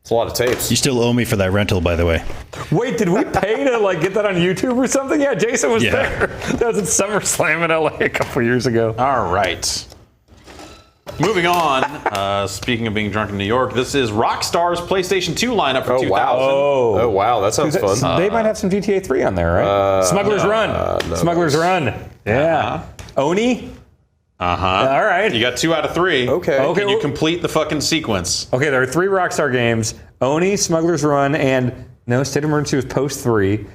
It's a lot of tapes. You still owe me for that rental, by the way. Wait, did we pay to like get that on YouTube or something? Yeah, Jason was Yeah. there. That was at SummerSlam in LA a couple years ago. All right. Moving on. Speaking of being drunk in New York, this is Rockstar's PlayStation 2 lineup for 2000. Oh wow, that sounds fun. They might have some GTA 3 on there, right? Smuggler's Run. no, Smuggler's Run. Yeah. Oni. All right. You got 2 out of 3. Okay. Can you complete the fucking sequence? Okay, there are 3 Rockstar games: Oni, Smuggler's Run, and no, State of Emergency was post 3.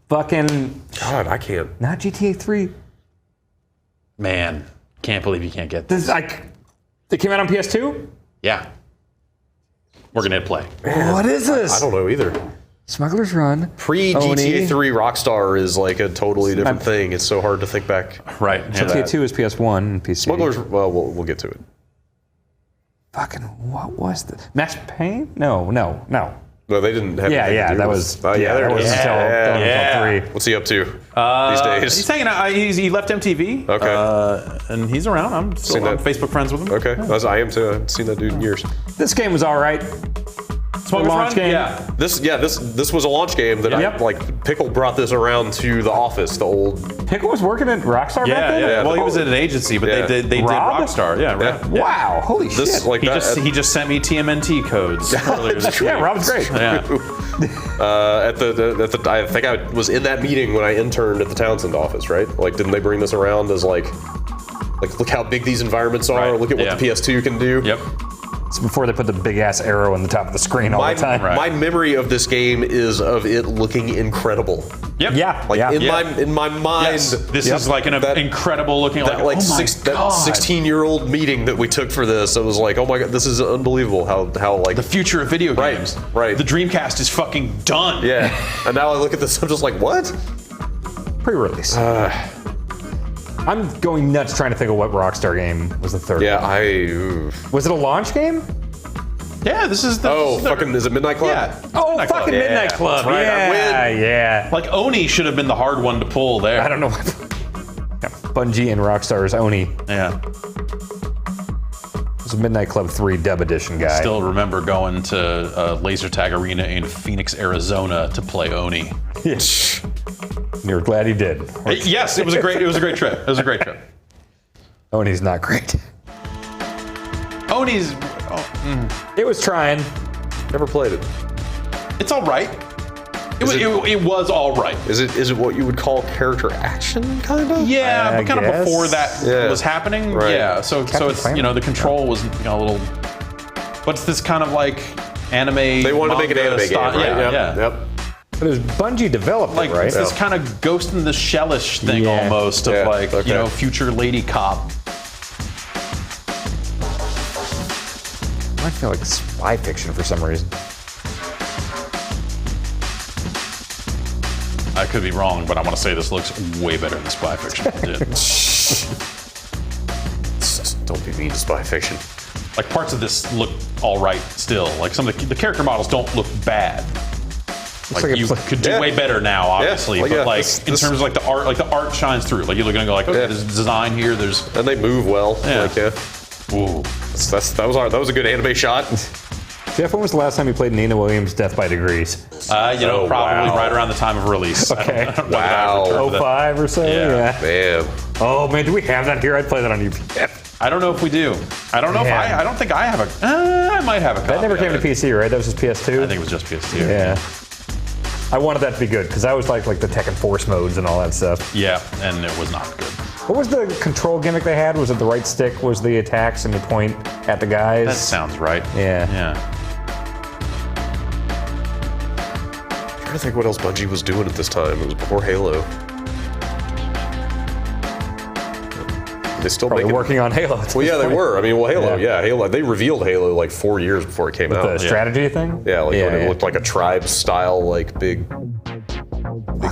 Fucking God, I can't. not GTA 3. Man, can't believe you can't get this. This it came out on PS2. Yeah. We're going to hit play. What is this? I don't know either. Smuggler's Run. Pre Oni. GTA 3 Rockstar is like a totally different thing. It's so hard to think back. Right. GTA 2 is PS1 and PC. Smugglers. Well, we'll get to it. Fucking what was the Max Payne? No. No, they didn't have. Yeah, anything to yeah, do that with- was. Oh, yeah, there that it was is. until 3. What's he up to these He's days? hanging out. He left MTV. Okay. And he's around. I'm still Seen on that. Facebook friends with him. Okay, I am too. I haven't seen that dude in years. This game was all right. Smuggler's launch Run? game. Yeah. This was a launch game that Yep. I like. Pickle brought this around to the office. The old. Pickle was working at Rockstar back Yeah, then? yeah. Well, he Oh. was at an agency, but Yeah. they did Rob? Rockstar. Yeah, right. Yeah. Wow, holy This shit. like He that. just sent me TMNT codes earlier this week. yeah, Rob's great. Yeah. at the I think I was in that meeting when I interned at the Townsend office, right? Like, didn't they bring this around as like look how big these environments are. Right, Look at what yeah. the PS2 can do. Yep. It's before they put the big ass arrow on the top of the screen all My, the time. my memory of this game is of it looking incredible. Yep. Yeah, Like yeah. in my mind, Yes. This Yep. is like an That- incredible looking. that like, oh my God. 16-year-old meeting that we took for this, it was like, oh my God, this is unbelievable. How like The future of video Right, games. right. The Dreamcast is fucking done. yeah. And now I look at this, I'm just like, what? Pre-release. I'm going nuts trying to think of what Rockstar game was the third. Yeah, one. Was it a launch game? Yeah, this is the. Oh, fucking, is it Midnight Club? Yeah. Oh, Midnight Club. fucking Yeah. Midnight Club. That's right, I Yeah, win. yeah. Like Oni should have been the hard one to pull there. I don't know. Yeah, Bungie and Rockstar's Oni. Yeah. It was a Midnight Club 3 dub edition guy. Still remember going to Laser Tag Arena in Phoenix, Arizona to play Oni. You're glad he did. Yes, it was a great trip. It was a great trip. Oni's not great. Oni's. It was trying. Never played it. It's all right. It was all right. Is it what you would call character action, kind of? Yeah, I but kind of guess. before that Yeah. was happening. Right. Yeah, so Captain it's Planet. the control was a little. What's this kind of like anime? They wanted to make an manga anime style? game, right? Yeah, yeah. Yep. But it was Bungie developed Like it, right? it's this kind of Ghost in the Shellish thing Yeah. almost of Yeah, like okay. future lady cop. I feel like spy fiction for some reason. I could be wrong, but I want to say this looks way better than Spy Fiction did. Don't be mean to spy fiction. Like parts of this look all right still. Like some of the character models don't look bad. Like like a you pl- could do Yeah. way better now, obviously. like, but yeah, like this- in terms of like the art shines through. Like you're looking and go like, okay, Yeah. there's design here. There's And they move well. Yeah. Like, yeah. ooh. That was a good anime shot. Jeff, when was the last time you played Nina Williams' Death by Degrees? Oh, Probably wow. right around the time of release. Okay. I don't know that I Wow. remember that. 05 or so? Yeah. Man. Oh, man, do we have that here? I'd play that on UPF. I don't know if we do. I don't know if Man. I don't think I have a. I might have a. That never came to PC. PC, right? That was just PS2? I think it was just PS2. Yeah. I wanted that to be good, because I was like the Tekken Force modes and all that stuff. Yeah, and it was not good. What was the control gimmick they had? Was it the right stick was the attacks and you point at the guys? That sounds right. Yeah. Yeah. I'm trying to think what else Bungie was doing at this time. It was before Halo. they still Probably making, working on Halo. Well, yeah, they were. I mean, well, Halo, Halo. They revealed Halo like 4 years before it came out. The strategy thing? Yeah, like when it looked like a tribe-style, like big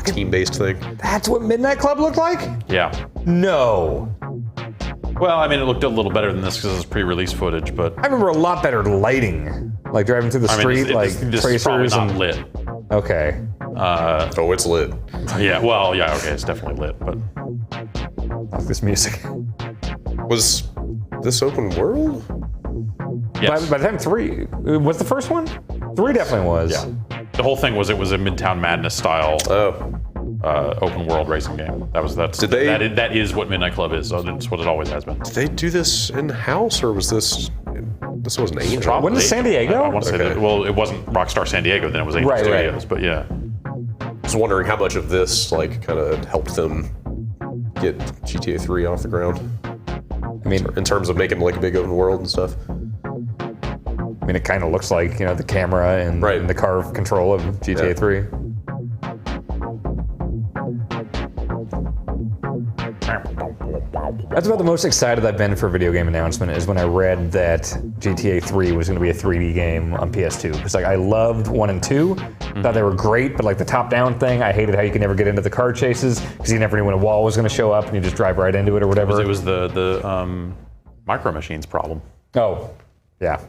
team-based thing. That's what Midnight Club looked like? Yeah. No. Well, I mean, it looked a little better than this because it's pre-release footage, but I remember a lot better lighting. Like driving through the street, this is probably tracers not and lit. Okay. Oh, it's lit. Yeah. Well, yeah. Okay, it's definitely lit, but Like this music. Was this open world? yes. By the time 3 was the first one? 3 definitely was. Yeah. The whole thing was it was a Midtown Madness style open world racing game. That is what Midnight Club is. So that's what it always has been. Did they do this in house, or was this was an Angel? Wasn't it San Diego? I want to say that. Well, it wasn't Rockstar San Diego. Then it was Angel Studios. But yeah. I was wondering how much of this like kind of helped them get GTA 3 off the ground. I mean, In terms of making like a big open world and stuff. it kind of looks like the camera and the carve control of GTA 3. That's about the most excited I've been for a video game announcement is when I read that GTA 3 was going to be a 3D game on PS2. Because I loved 1 and 2, thought they were great, but like the top-down thing, I hated how you could never get into the car chases because you never knew when a wall was going to show up and you just drive right into it or whatever. It was the Micro Machines problem. Oh, yeah.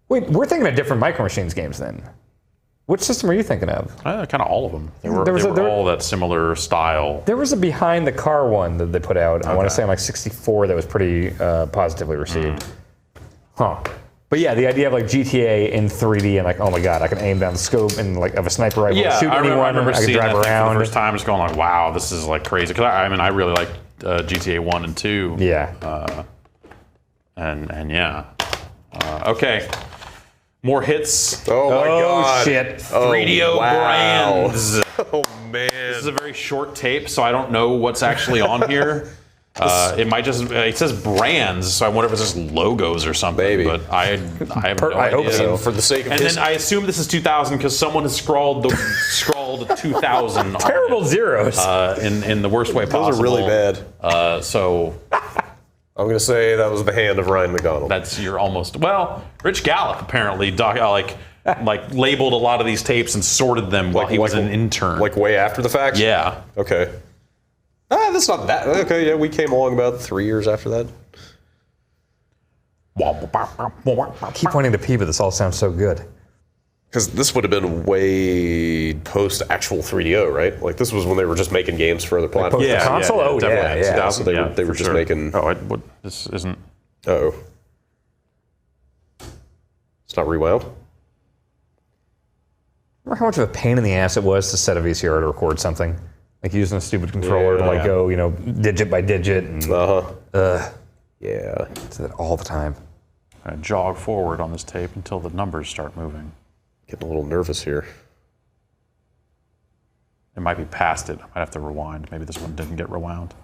Wait, we're thinking of different Micro Machines games then. Which system are you thinking of? Kind of all of them. They were all that similar style. There was a behind the car one that they put out. I want to say on like 64 that was pretty positively received. Huh. But yeah, the idea of like GTA in 3D and like, oh my god, I can aim down the scope and like of a sniper rifle, shoot anyone, I remember I can seeing drive that around. for the first time, just going like, wow, this is like crazy. Because I really liked GTA 1 and 2. Yeah. And yeah. Okay. More hits. Oh my god. Shit. 3DO brands. Oh man. This is a very short tape, so I don't know what's actually on here. It might just, it says brands, so I wonder if it's just logos or something. Maybe. But I have no I hope idea. so. For the sake of And then I assume this is 2000 because someone has scrawled 2000 on Terrible zeros. in the worst way possible. those are really bad. So I'm gonna say that was the hand of Ryan McDonald. that's your almost. Well, Rich Gallup apparently labeled a lot of these tapes and sorted them while he was an intern. Like way after the fact? Yeah. Okay. That's not that. Okay, yeah, we came along about 3 years after that. I keep wanting to pee, but this all sounds so good. Because this would have been way post actual 3DO, right? Like this was when they were just making games for other platforms. Post the console? Oh, definitely. yeah. 2000, they were for just sure. making. Oh, this isn't. Oh. It's not rewound. Remember how much of a pain in the ass it was to set a VCR to record something? Like using a stupid controller to go, digit by digit. And, Yeah. do that all the time. I'm gonna jog forward on this tape until the numbers start moving. Getting a little nervous here. It might be past it. I might have to rewind. Maybe this one didn't get rewound.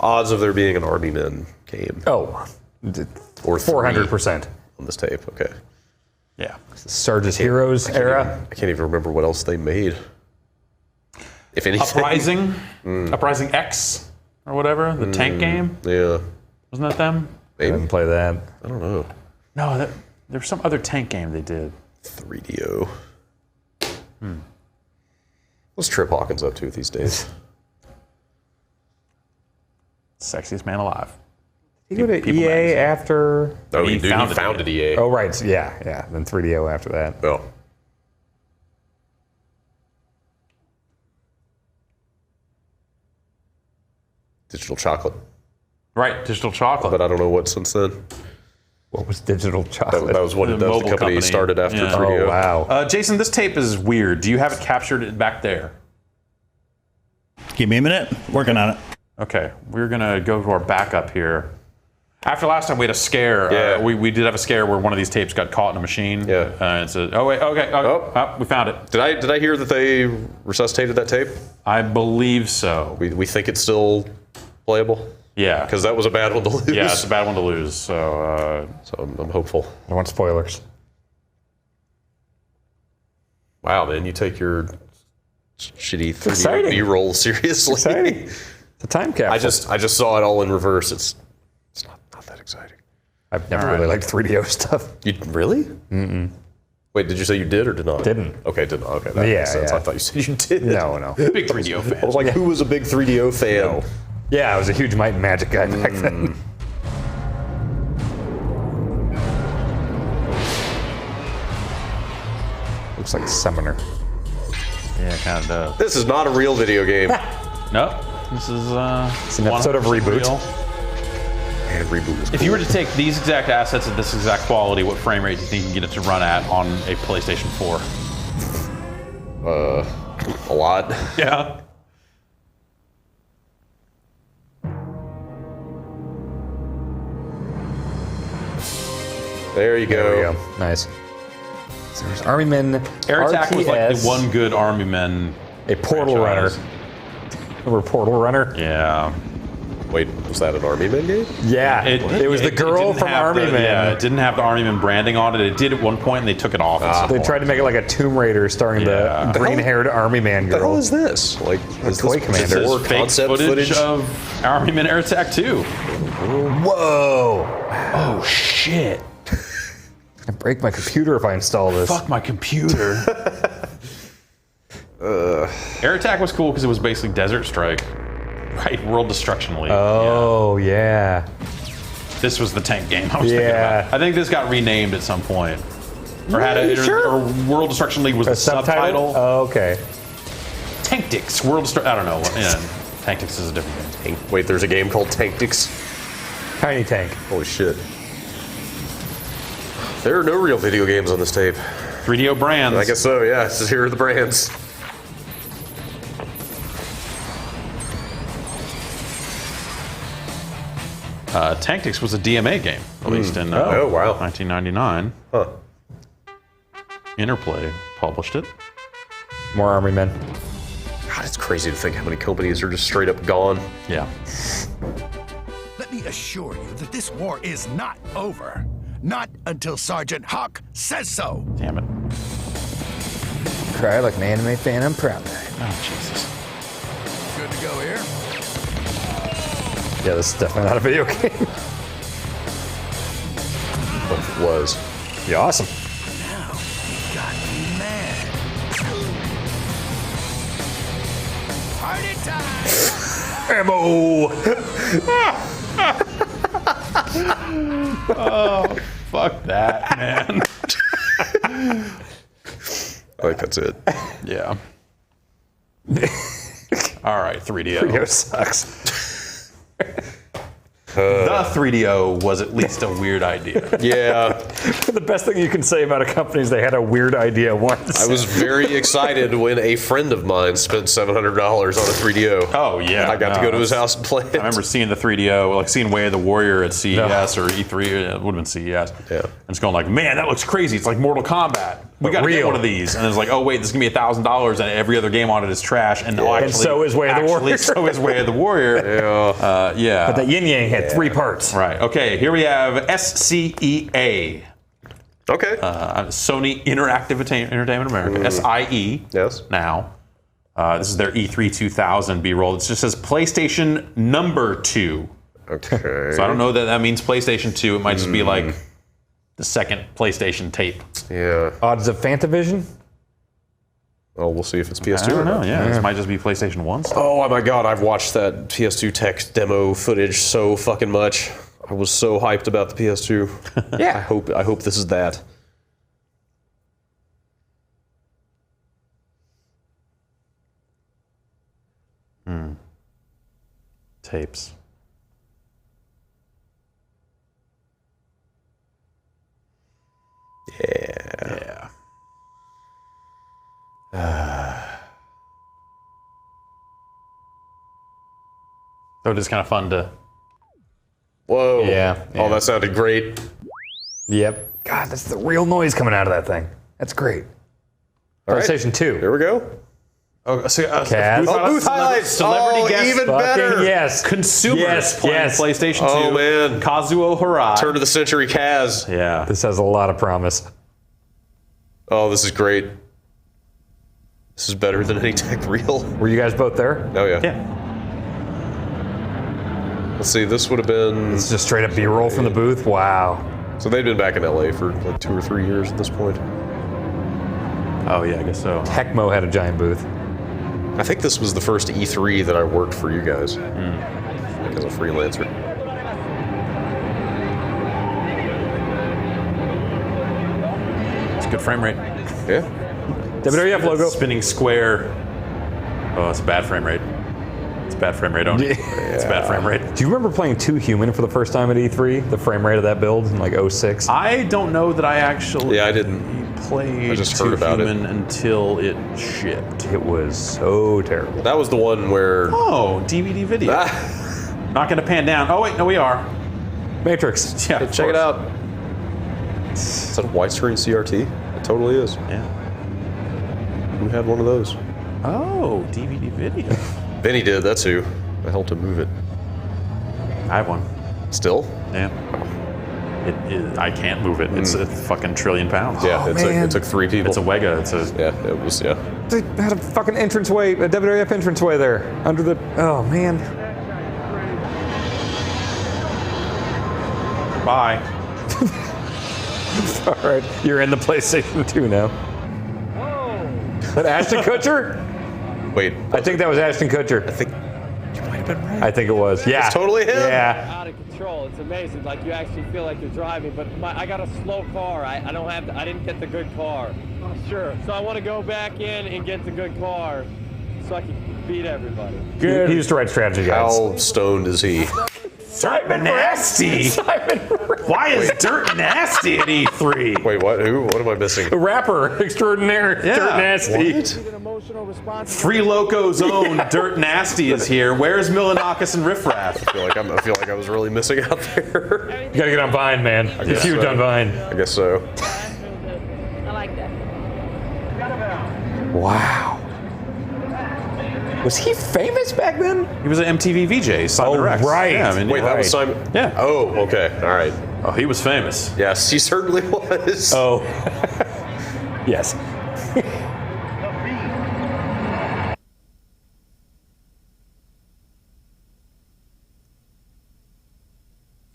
Odds of there being an Army Men game Oh, or 400%. on this tape. Okay. Yeah. Sarge's Heroes era. I can't even remember what else they made. If anything. Uprising? Uprising X or whatever? The tank game? Yeah. Wasn't that them? I didn't play that. I don't know. No, there was some other tank game they did. 3DO. What's Trip Hawkins up to these days? Sexiest man alive. Did you go to People EA magazine. after? Oh, He he founded founded EA. Oh, right. Yeah. Then 3DO after that. Oh. Digital Chocolate. Right, Digital Chocolate. But I don't know what since then. What was Digital Chocolate? That was what The the mobile company company. started after Yeah. 3DO. Oh, wow. Jason, this tape is weird. Do you have it captured back there? Give me a minute. Working on it. Okay, we're gonna go to our backup here. After last time we had a scare. Yeah. We did have a scare where one of these tapes got caught in a machine. Yeah. And so, oh wait, okay. Oh, we found it. Did I hear that they resuscitated that tape? I believe so. We think it's still playable? Yeah. Because that was a bad one to lose. Yeah, it's a bad one to lose. So, So I'm hopeful. I want spoilers. Wow, man, you take your shitty 3D exciting. B-roll seriously. Exciting. It's a time capsule. I just saw it all in reverse. It's not that exciting. I've never really liked 3DO stuff. You really? Mm-mm. Wait, did you say you did or did not? Didn't. Okay, did not. Okay, that Yeah, makes sense. yeah. I thought you said you did. No. big 3DO fan. I was like, who was a big 3DO fan? Yeah, I was a huge Might and Magic guy back then. Looks like a summoner. Yeah, kind of does. This is not a real video game. Nope. This is It's an episode of Reboot. And reboot was If you were to take these exact assets at this exact quality, what frame rate do you think you can get it to run at on a PlayStation 4? a lot. Yeah. There you go. There we go. Nice. So there's Army Men. Air Attack was like the RTS, one good Army Men. A Portal Runner. franchise. Remember Portal Runner? Yeah. Wait, was that an Army Men game? Yeah. It was the girl didn't from have Army the- Men. Yeah, it didn't have the Army Men branding on it. It did at one point, and they took it off. at some They point. tried to make it like a Tomb Raider starring Yeah. the green-haired Army Man What the hell girl. is this? Like, is Toy this Commander. more This is fake concept footage footage? of Army Men Air Attack 2. Whoa! Oh shit! I break my computer if I install this. Fuck my computer. Air Attack was cool because it was basically Desert Strike. Right, World Destruction League. Oh yeah. This was the tank game I was thinking Yeah. about. I think this got renamed at some point. Or had a, Sure. or World Destruction League was A the subtitle. Oh, okay. Tactics, World Destruction. I don't know. Yeah, Tactics is a different game. Wait, there's a game called Tactics? Tiny Tank. Holy shit. There are no real video games on this tape. 3DO brands. I guess so, yeah. Just here are the brands. Tactics was a DMA game, released in Oh, wow. 1999. Huh. Interplay published it. More Army Men. God, it's crazy to think how many companies are just straight up gone. Yeah. Let me assure you that this war is not over. Not until Sergeant Hawk says so. Damn it. Cry like an anime fan, I'm proud. Oh, Jesus. Good to go here. Yeah, this is definitely not a video game. What if it was? Be awesome. Now you got me mad. Party time! Ammo! Fuck that, man. I think that's it. Yeah. All right, 3DO. 3DO sucks. The 3DO was at least a weird idea. Yeah, The best thing you can say about a company is they had a weird idea once. I was very excited when a friend of mine spent $700 on a 3DO. Oh, yeah. I got to no, go to his that's- house and play it. I remember seeing the 3DO, like seeing Way of the Warrior at CES or E3, it would have been CES. Yeah. And it's going like, man, that looks crazy. It's like Mortal Kombat. We got to get real. one of these. And it's like, oh, wait, this is going to be $1,000 and every other game on it is trash. And, actually, so is Way of the Warrior. So is Way of the Warrior. Yeah. But that Yin Yang had 3 parts. Right. Okay, here we have SCEA. Okay. Sony Interactive Entertainment America, SIE. Yes. Now, this is their E3 2000 B-roll. It just says PlayStation number 2. Okay. So I don't know that that means PlayStation 2. It might just be like the second PlayStation tape. Yeah. Odds of Fantavision? Oh, we'll see if it's I PS2 don't or know. not. Yeah, this might just be PlayStation 1 stuff. Oh my god, I've watched that PS2 tech demo footage so fucking much. I was so hyped about the PS2. Yeah. I hope this is that. Tapes. Yeah. So it is kind of fun to. Whoa. Yeah, Oh, yeah. that sounded great. Yep. God, that's the real noise coming out of that thing. That's great. All right. PlayStation 2. Here we go. Oh, so, Cast. Booth highlights. Celebrity guest. Even Fucking better. yes. Consumers Yes, playing yes. PlayStation 2. Oh, man. Kazuo Hirai. Turn of the century Kaz. Yeah. This has a lot of promise. Oh, this is great. This is better than any tech reel. Were you guys both there? Oh, yeah. Yeah. Let's see, this would have been... It's just straight up B-roll from the booth. Wow. So they'd been back in LA for like 2 or 3 years at this point. Oh, yeah, I guess so. Tecmo had a giant booth. I think this was the first E3 that I worked for you guys. Like as a freelancer. It's a good frame rate. Yeah. WWF logo. Spinning square. Oh, it's a bad frame rate. It's a bad frame rate, Oni. It's a bad frame rate. Do you remember playing 2 Human for the first time at E3? The frame rate of that build in like 06? I don't know that I actually Yeah, I didn't. played I just heard about it. Human until it shipped. It was so terrible. That was the one where... Oh, DVD video. Not going to pan down. Oh, wait, no, we are. Matrix. Yeah, Check it out. Is that a widescreen CRT? It totally is. Yeah. Who had one of those? Oh, DVD video. Benny did, that's who. I helped him move it. I have one. Still? Yeah. It is, I can't move it. It's a fucking trillion pounds. Yeah, Oh, it man. took 3 people. It's a Wega. It's a. Yeah, it was, yeah. They had a fucking entranceway, a WWF entranceway there. Under the... Oh, man. Bye. All right. You're in the PlayStation 2 now. Is that Ashton Kutcher? Wait, I think that was Ashton Kutcher. I think you might have been right. I think it was. Yeah. It's totally him. Yeah. Out of control. It's amazing. Like you actually feel like you're driving, but I got a slow car. I don't have. I didn't get the good car. Sure. So I want to go back in and get the good car, so I can beat everybody. Good. He used to write strategy guides. How stoned is he? Simon Nasty. Simon Why is Dirt Nasty at E3? Wait, what? Who? What am I missing? The rapper extraordinaire. Yeah. Dirt Nasty. An emotional response. Three Locos' own Dirt Nasty is here. Where's Milanakis and Riff Raff? I feel like I was really missing out there. You gotta get on Vine, man. You're huge on Vine. I guess so. I like that. Wow. Was he famous back then? He was an MTV VJ, Simon Oh, Rex. right. Yeah, I mean, Wait, that was Simon. Yeah. Oh, okay. All right. Oh, he was famous. Yes, he certainly was. Oh. Yes.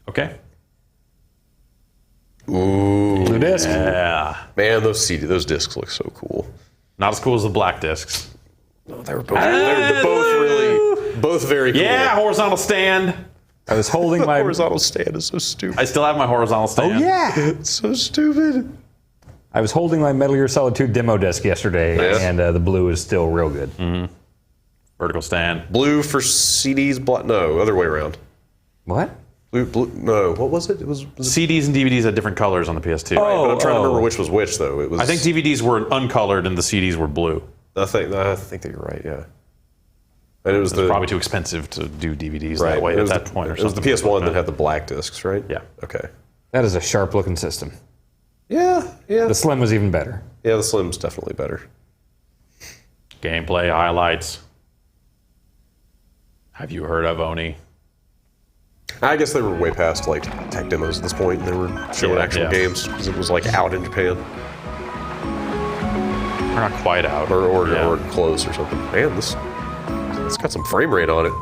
Okay. Ooh. Blue disc. Yeah. Man, those discs look so cool. Not as cool as the black discs. They were both both very cool. Yeah, horizontal stand. I was holding my... Horizontal stand is so stupid. I still have my horizontal stand. Oh, yeah. It's so stupid. I was holding my Metal Gear Solid 2 demo disc yesterday, Yes. and the blue is still real good. Vertical stand. Blue for CDs, black. No, other way around. What? Blue. No, what was it? It was. CDs and DVDs had different colors on the PS2. Oh. But I'm trying to remember which was which, though. It was. I think DVDs were uncolored and the CDs were blue. I think that you're right. Yeah. And it was Probably too expensive to do DVDs right. that way It at was that the, point or it was something. the PS1 that had the black discs, right? Yeah. Okay. That is a sharp-looking system. Yeah. Yeah. The Slim was even better. Yeah. The Slim's definitely better. Gameplay highlights. Have you heard of Oni? I guess they were way past like tech demos at this point. They were showing Yeah, actual yeah. games because it was like out in Japan We're not quite out. or close or something. Man, it's got some frame rate on it.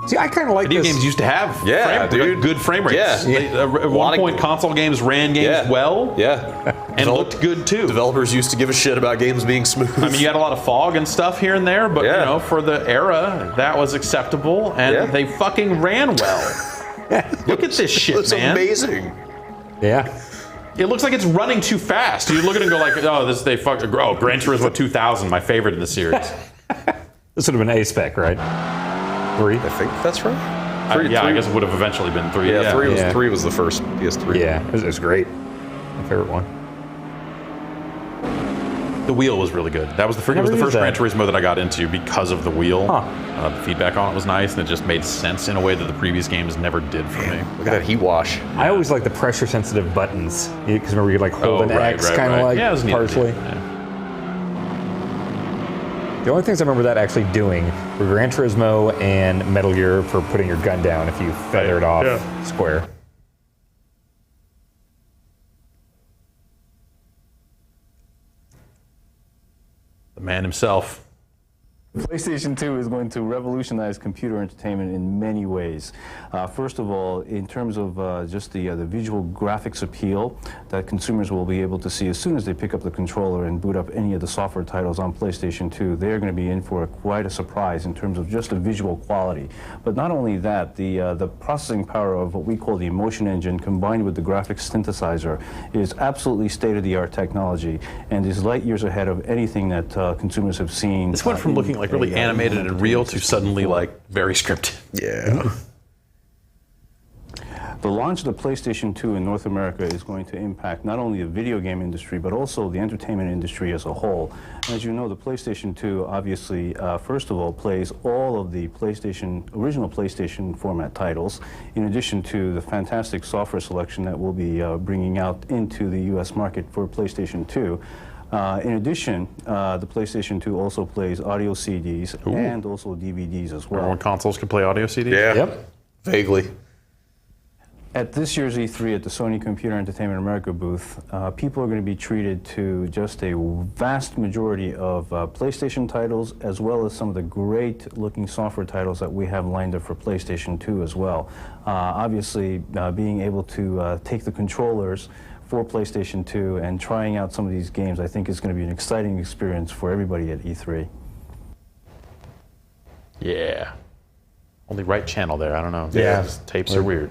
See, I kind of like Video this. games used to have Yeah, dude. good frame rates. Yeah. At one point, console games ran games well Yeah. and looked good too. Developers used to give a shit about games being smooth. I mean, you had a lot of fog and stuff here and there, but Yeah. you know, for the era, that was acceptable, and Yeah. they fucking ran well. Look at this shit, It's man. amazing. Yeah. It looks like it's running too fast. You look at it and go like, oh, Gran Turismo 2000, my favorite in the series. This would have been A-spec, right? 3? I think that's right. I guess it would have eventually been 3. Yeah, Yeah. three was the first PS3. Yeah, it was great. My favorite one. The wheel was really good. That was the, it was the Never first used Gran that. Turismo that I got into because of the wheel. Huh. The feedback on it was nice, and it just made sense in a way that the previous games never did for me. Look at that heat wash. I always like the pressure-sensitive buttons. Because remember, you could like hold an X, kind of like Yeah, it was neat. partially. Yeah. The only things I remember that actually doing were Gran Turismo and Metal Gear for putting your gun down if you feathered off square. The man himself. PlayStation 2 is going to revolutionize computer entertainment in many ways. First of all, in terms of just the visual graphics appeal that consumers will be able to see as soon as they pick up the controller and boot up any of the software titles on PlayStation 2, they're going to be in for quite a surprise in terms of just the visual quality. But not only that, the processing power of what we call the emotion engine combined with the graphics synthesizer is absolutely state-of-the-art technology and is light years ahead of anything that consumers have seen. This went from looking like really animated and real to suddenly like very scripted. Yeah. The launch of the PlayStation 2 in North America is going to impact not only the video game industry, but also the entertainment industry as a whole. As you know, the PlayStation 2 obviously, first of all, plays all of the original PlayStation format titles, in addition to the fantastic software selection that we'll be bringing out into the US market for PlayStation 2. In addition, the PlayStation 2 also plays audio CDs and also DVDs as well. Remember when consoles could play audio CDs? Yeah. Yep. Vaguely. At this year's E3 at the Sony Computer Entertainment America booth, people are going to be treated to just a vast majority of PlayStation titles, as well as some of the great-looking software titles that we have lined up for PlayStation 2 as well. Obviously, being able to take the controllers for PlayStation 2 and trying out some of these games, I think is going to be an exciting experience for everybody at E3. Yeah. Only right channel there. I don't know. Yeah. These tapes are weird.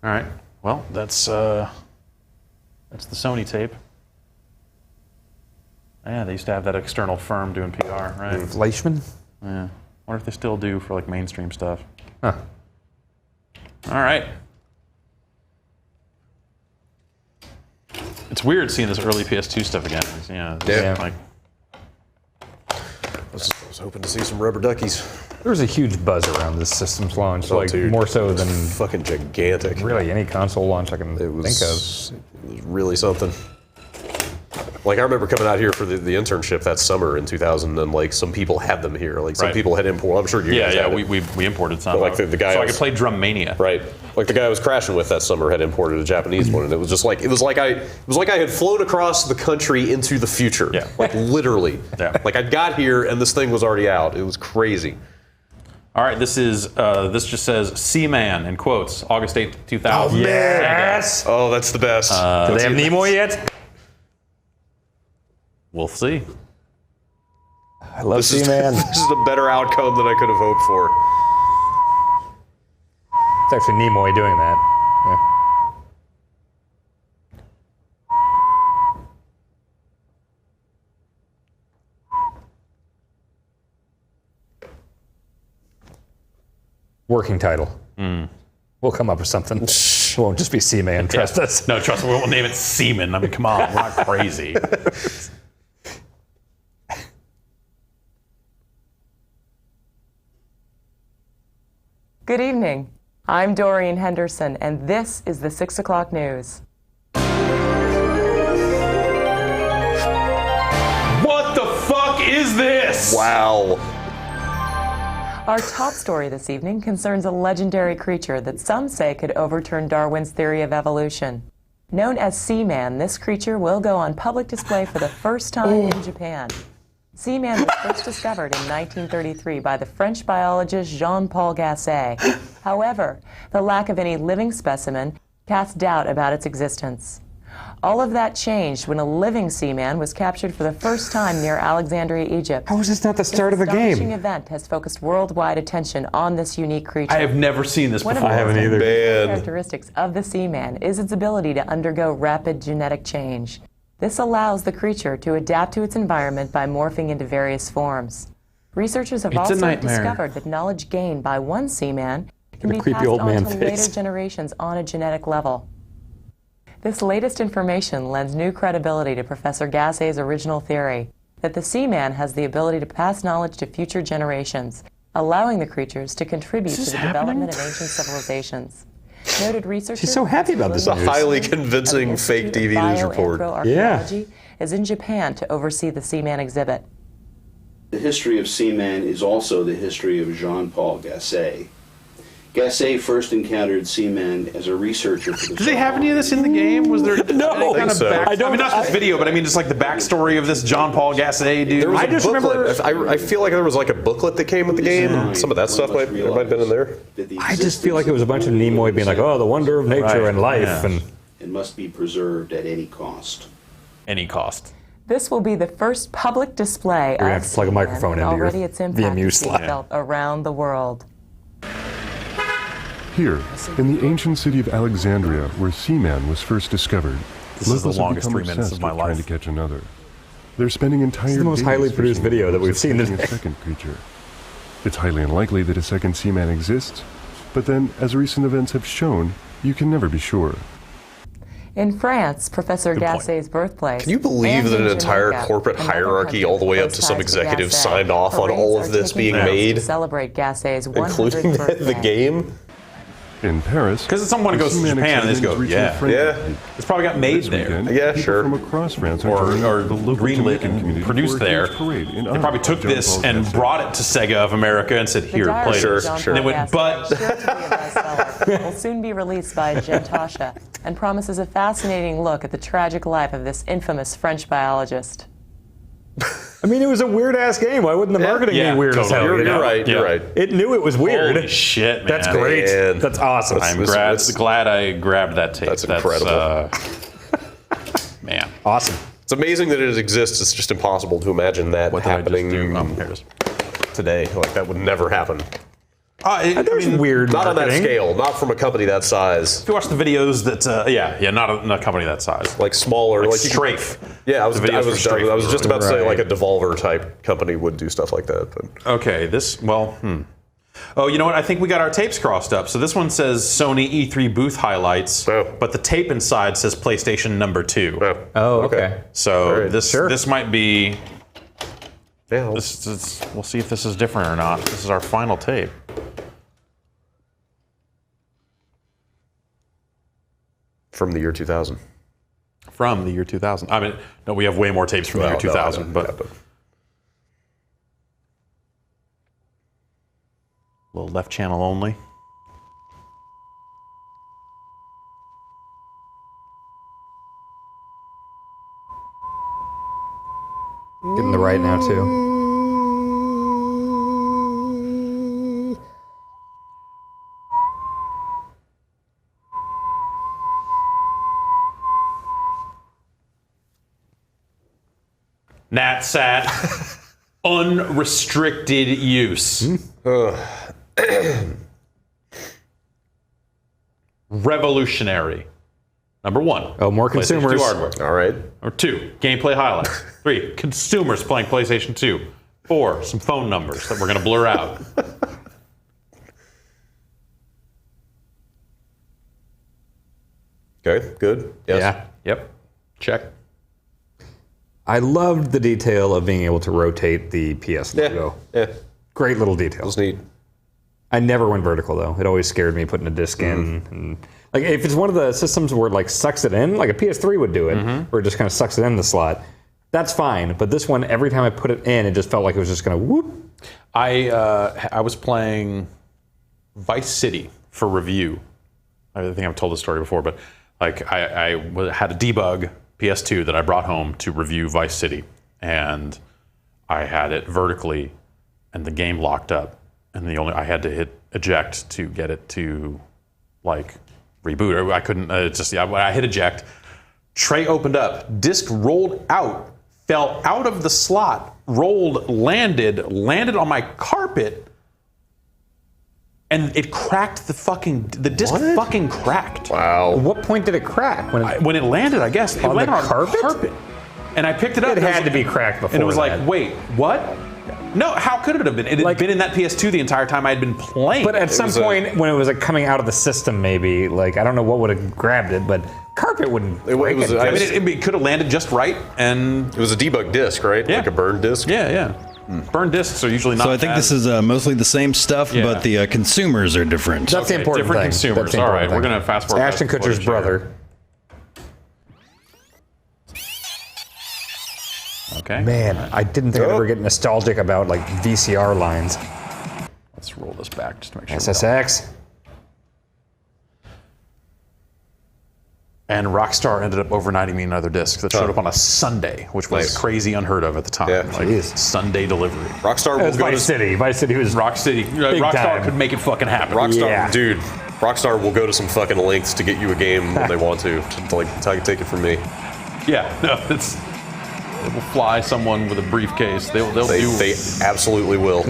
All right. Well, that's the Sony tape. Yeah, they used to have that external firm doing PR, right? Fleischmann? Yeah. Wonder if they still do for like mainstream stuff. Huh. All right. It's weird seeing this early PS2 stuff again. Yeah. Like, I was hoping to see some rubber duckies. There was a huge buzz around this system's launch, Dude, more so than fucking gigantic. really any console launch I can think of. It was really something. Like, I remember coming out here for the internship that summer in 2000, and like some people had them here. Like some people had imported. I'm sure you guys had it. we imported some. But, like the guy so I could play Drum Mania. Right. Like the guy I was crashing with that summer had imported a Japanese one, and it was just like it was like I had flown across the country into the future. Yeah. Like literally. Yeah. Like I got here and this thing was already out. It was crazy. All right, this just says Seaman in quotes, August 8th, 2000. Oh, yes! Oh, that's the best. Do they have Nimoy yet? We'll see. I love Seaman. This is a better outcome than I could have hoped for. It's actually Nimoy doing that. Yeah. Working title. We'll come up with something. It won't just be Seaman. Trust us. No, trust me, we won't name it Seaman. I mean, come on, we're not crazy. Good evening. I'm Doreen Henderson, and this is the 6 o'clock news. What the fuck is this? Wow. Our top story this evening concerns a legendary creature that some say could overturn Darwin's theory of evolution. Known as Seaman, this creature will go on public display for the first time in Japan. Seaman was first discovered in 1933 by the French biologist Jean-Paul Gasset. However, the lack of any living specimen casts doubt about its existence. All of that changed when a living seaman was captured for the first time near Alexandria, Egypt. How is this not the start of the This game? astonishing event has focused worldwide attention on this unique creature. I have never seen this One before. of the most Man. characteristics of the seaman is its ability to undergo rapid genetic change. This allows the creature to adapt to its environment by morphing into various forms. Researchers have It's a also nightmare. discovered that knowledge gained by one seaman can And a be creepy passed old on man to face. later generations on a genetic level. This latest information lends new credibility to Professor Gasset's original theory that the seaman has the ability to pass knowledge to future generations, allowing the creatures to contribute to the development of ancient civilizations. Noted researcher She's so happy about this It's a news. highly convincing fake DVD news report. Bioanthroarchaeology is in Japan to oversee the Seaman exhibit. The history of Seaman is also the history of Jean-Paul Gasset. Gasset first encountered Seaman as a researcher for the Did they have any of this in the game? Was there No, any kind of so. back, I don't- I mean, not this video, but I mean, just like the backstory of this Jean-Paul Gasset dude. There was I a just booklet. remember- I feel like there was like a booklet that came with the game. Some of that stuff might have been in there. I just feel like it was a bunch of Nimoy being like, oh, the wonder of nature Right, and life. yeah. and must be preserved at any cost. Any cost. This will be the first public display gonna of have to plug a Seaman, microphone and into your already its impact VMU is being slot. felt around the world. Here, in the ancient city of Alexandria, where Seaman was first discovered, This is the locals have longest become 3 minutes obsessed of my with trying life. to catch another. They're spending entire This is the most days highly produced fishing video that for we've seen catching today. a second creature. It's highly unlikely that a second Seaman exists, but then, as recent events have shown, you can never be sure. In France, Professor Gasset's birthplace. Can you believe and that an in entire Jamaica, corporate another hierarchy, country all the way up close to some ties with executives, Gasset, signed off on all parades of are this taking being place made, to celebrate Gasset's 100th including birthday. the game? In Paris, Because someone goes to Seaman Japan and they just go, expeditions reach yeah. a frenzy Yeah. peak. It's probably got made This there. weekend, Yeah, people sure. from across France are Or joining the local greenlit Jamaican and community produced for a there. huge parade in They honor probably of took this Jean-Paul and Gasset. brought it to Sega of America and said, The here, diary play of this. Jean-Paul And they went, Gasset, but... sure to be a bestseller, will soon be released by Gentasha and promises a fascinating look at the tragic life of this infamous French biologist. I mean, it was a weird-ass game. Why wouldn't the marketing Yeah, be weird as hell? totally. you know? You're right, you're right. It knew it was weird. Holy shit, man. That's great. Man. That's awesome. That's- I'm glad I grabbed that tape. That's incredible. Man. Awesome. It's amazing that it exists. It's just impossible to imagine that What did I just happening do? Here it is. today. Like, that would never happen. There's weird Not on that marketing. scale. Not from a company that size. If you watch the videos that, not a company that size. Like smaller, like you could- Strafe. Yeah, I was The videos for Strafe just about to say Right. like a Devolver type company would do stuff like that. But Okay, Oh, you know what? I think we got our tapes crossed up. So this one says Sony E3 booth highlights, Oh. but the tape inside says PlayStation number 2. Oh, okay. So All right, this might be. yeah, We'll see if this is different or not. This is our final tape. from the year 2000. From the year 2000. I mean, no, we have way more tapes from the year 2000, but little left channel only. Getting the right now, too. NatSat unrestricted use. Revolutionary. Number 1. Oh, more PlayStation consumers. 2 hardware. All right. Or 2. Gameplay highlights. 3. Consumers playing PlayStation 2. 4. Some phone numbers that we're going to blur out. Okay. Good. Yes. Yeah. Yep. Check. I loved the detail of being able to rotate the PS logo. Yeah. Great little detail. That's neat. I never went vertical though. It always scared me putting a disc in. And, like if it's one of the systems where it like sucks it in, like a PS3 would do it, where it just kind of sucks it in the slot. That's fine. But this one, every time I put it in, it just felt like it was just going to whoop. I was playing Vice City for review. I think I've told this story before, but like I had a debug PS2 that I brought home to review Vice City, and I had it vertically, and the game locked up, and I had to hit eject to get it to like reboot. I couldn't. I hit eject. Tray opened up. Disc rolled out, fell out of the slot, landed on my carpet, and it cracked the disc fucking cracked. Wow. At what point did it crack? When it landed, I guess. It On landed the on carpet? And I picked it up. It had to be cracked before. And it was that. like, wait, what? No, how could it have been? It had been in that PS2 the entire time I had been playing. But at some point, when it was like coming out of the system, maybe like I don't know what would have grabbed it, but carpet wouldn't. Break it. I mean, it could have landed just right, and it was a debug disc, right? Yeah. Like a burned disc. Yeah. Burned discs are usually not. So I think this is mostly the same stuff, Yeah. but the consumers are different. That's the important different thing. consumers. That's the All important right, we're thing. gonna fast forward. Ashton footage Kutcher's here. brother. Okay. Man, I didn't think I'd ever get nostalgic about like VCR lines. Let's roll this back just to make sure. SSX. And Rockstar ended up overnighting me another disc that showed up on a Sunday, which was crazy unheard of at the time. Yeah. Like Sunday delivery. Rockstar will go Vice City. Vice City was Rockstar time. could make it fucking happen. Rockstar, dude. Rockstar will go to some fucking lengths to get you a game when they want to like take it from me. Yeah, no, they will fly someone with a briefcase. They absolutely will.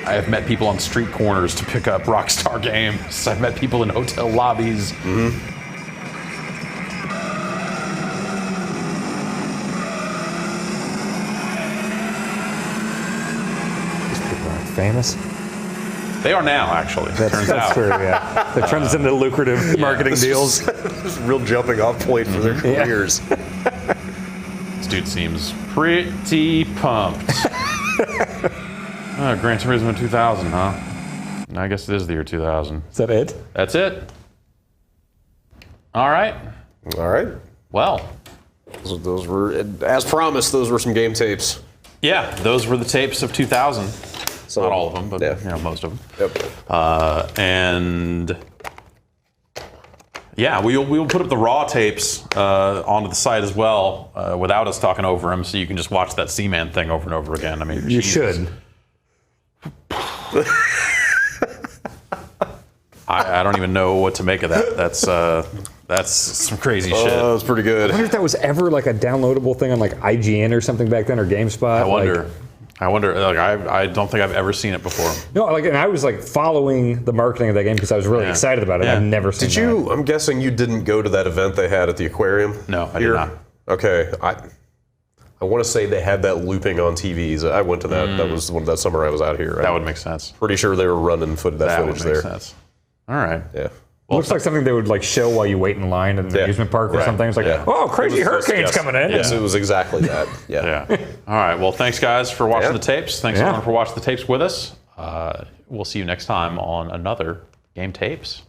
I have met people on street corners to pick up Rockstar games. I've met people in hotel lobbies. Mm-hmm. famous. They are now, actually. Turns out. True, yeah. That turns into lucrative marketing deals. This is a real jumping off point for their careers. This dude seems pretty pumped. Gran Turismo 2000, huh? I guess it is the year 2000. Is that it? That's it. All right. Well. Those were, as promised, those were some game tapes. Yeah, those were the tapes of 2000. So, not all of them, but most of them. Yep. And yeah, we'll put up the raw tapes onto the site as well without us talking over them, so you can just watch that Seaman thing over and over again. I mean, you should. I don't even know what to make of that. That's some crazy shit. Oh, that's pretty good. I wonder if that was ever like a downloadable thing on like IGN or something back then, or GameSpot. I wonder. Like, I don't think I've ever seen it before. No, like, and I was like following the marketing of that game because I was really excited about it. Yeah. I've never seen. Did you? I'm guessing you didn't go to that event they had at the aquarium. No, I did not. Okay, I want to say they had that looping on TVs. I went to that. That was that summer I was out here. That would make sense. Pretty sure they were running footage That would there. make sense. All right. Yeah. Well, looks like something they would like show while you wait in line at an amusement park or something. It's like, oh, crazy hurricane's coming in. Yes, it was exactly that. Yeah. All right. Well, thanks guys for watching the tapes. Thanks everyone for watching the tapes with us. We'll see you next time on another Game Tapes.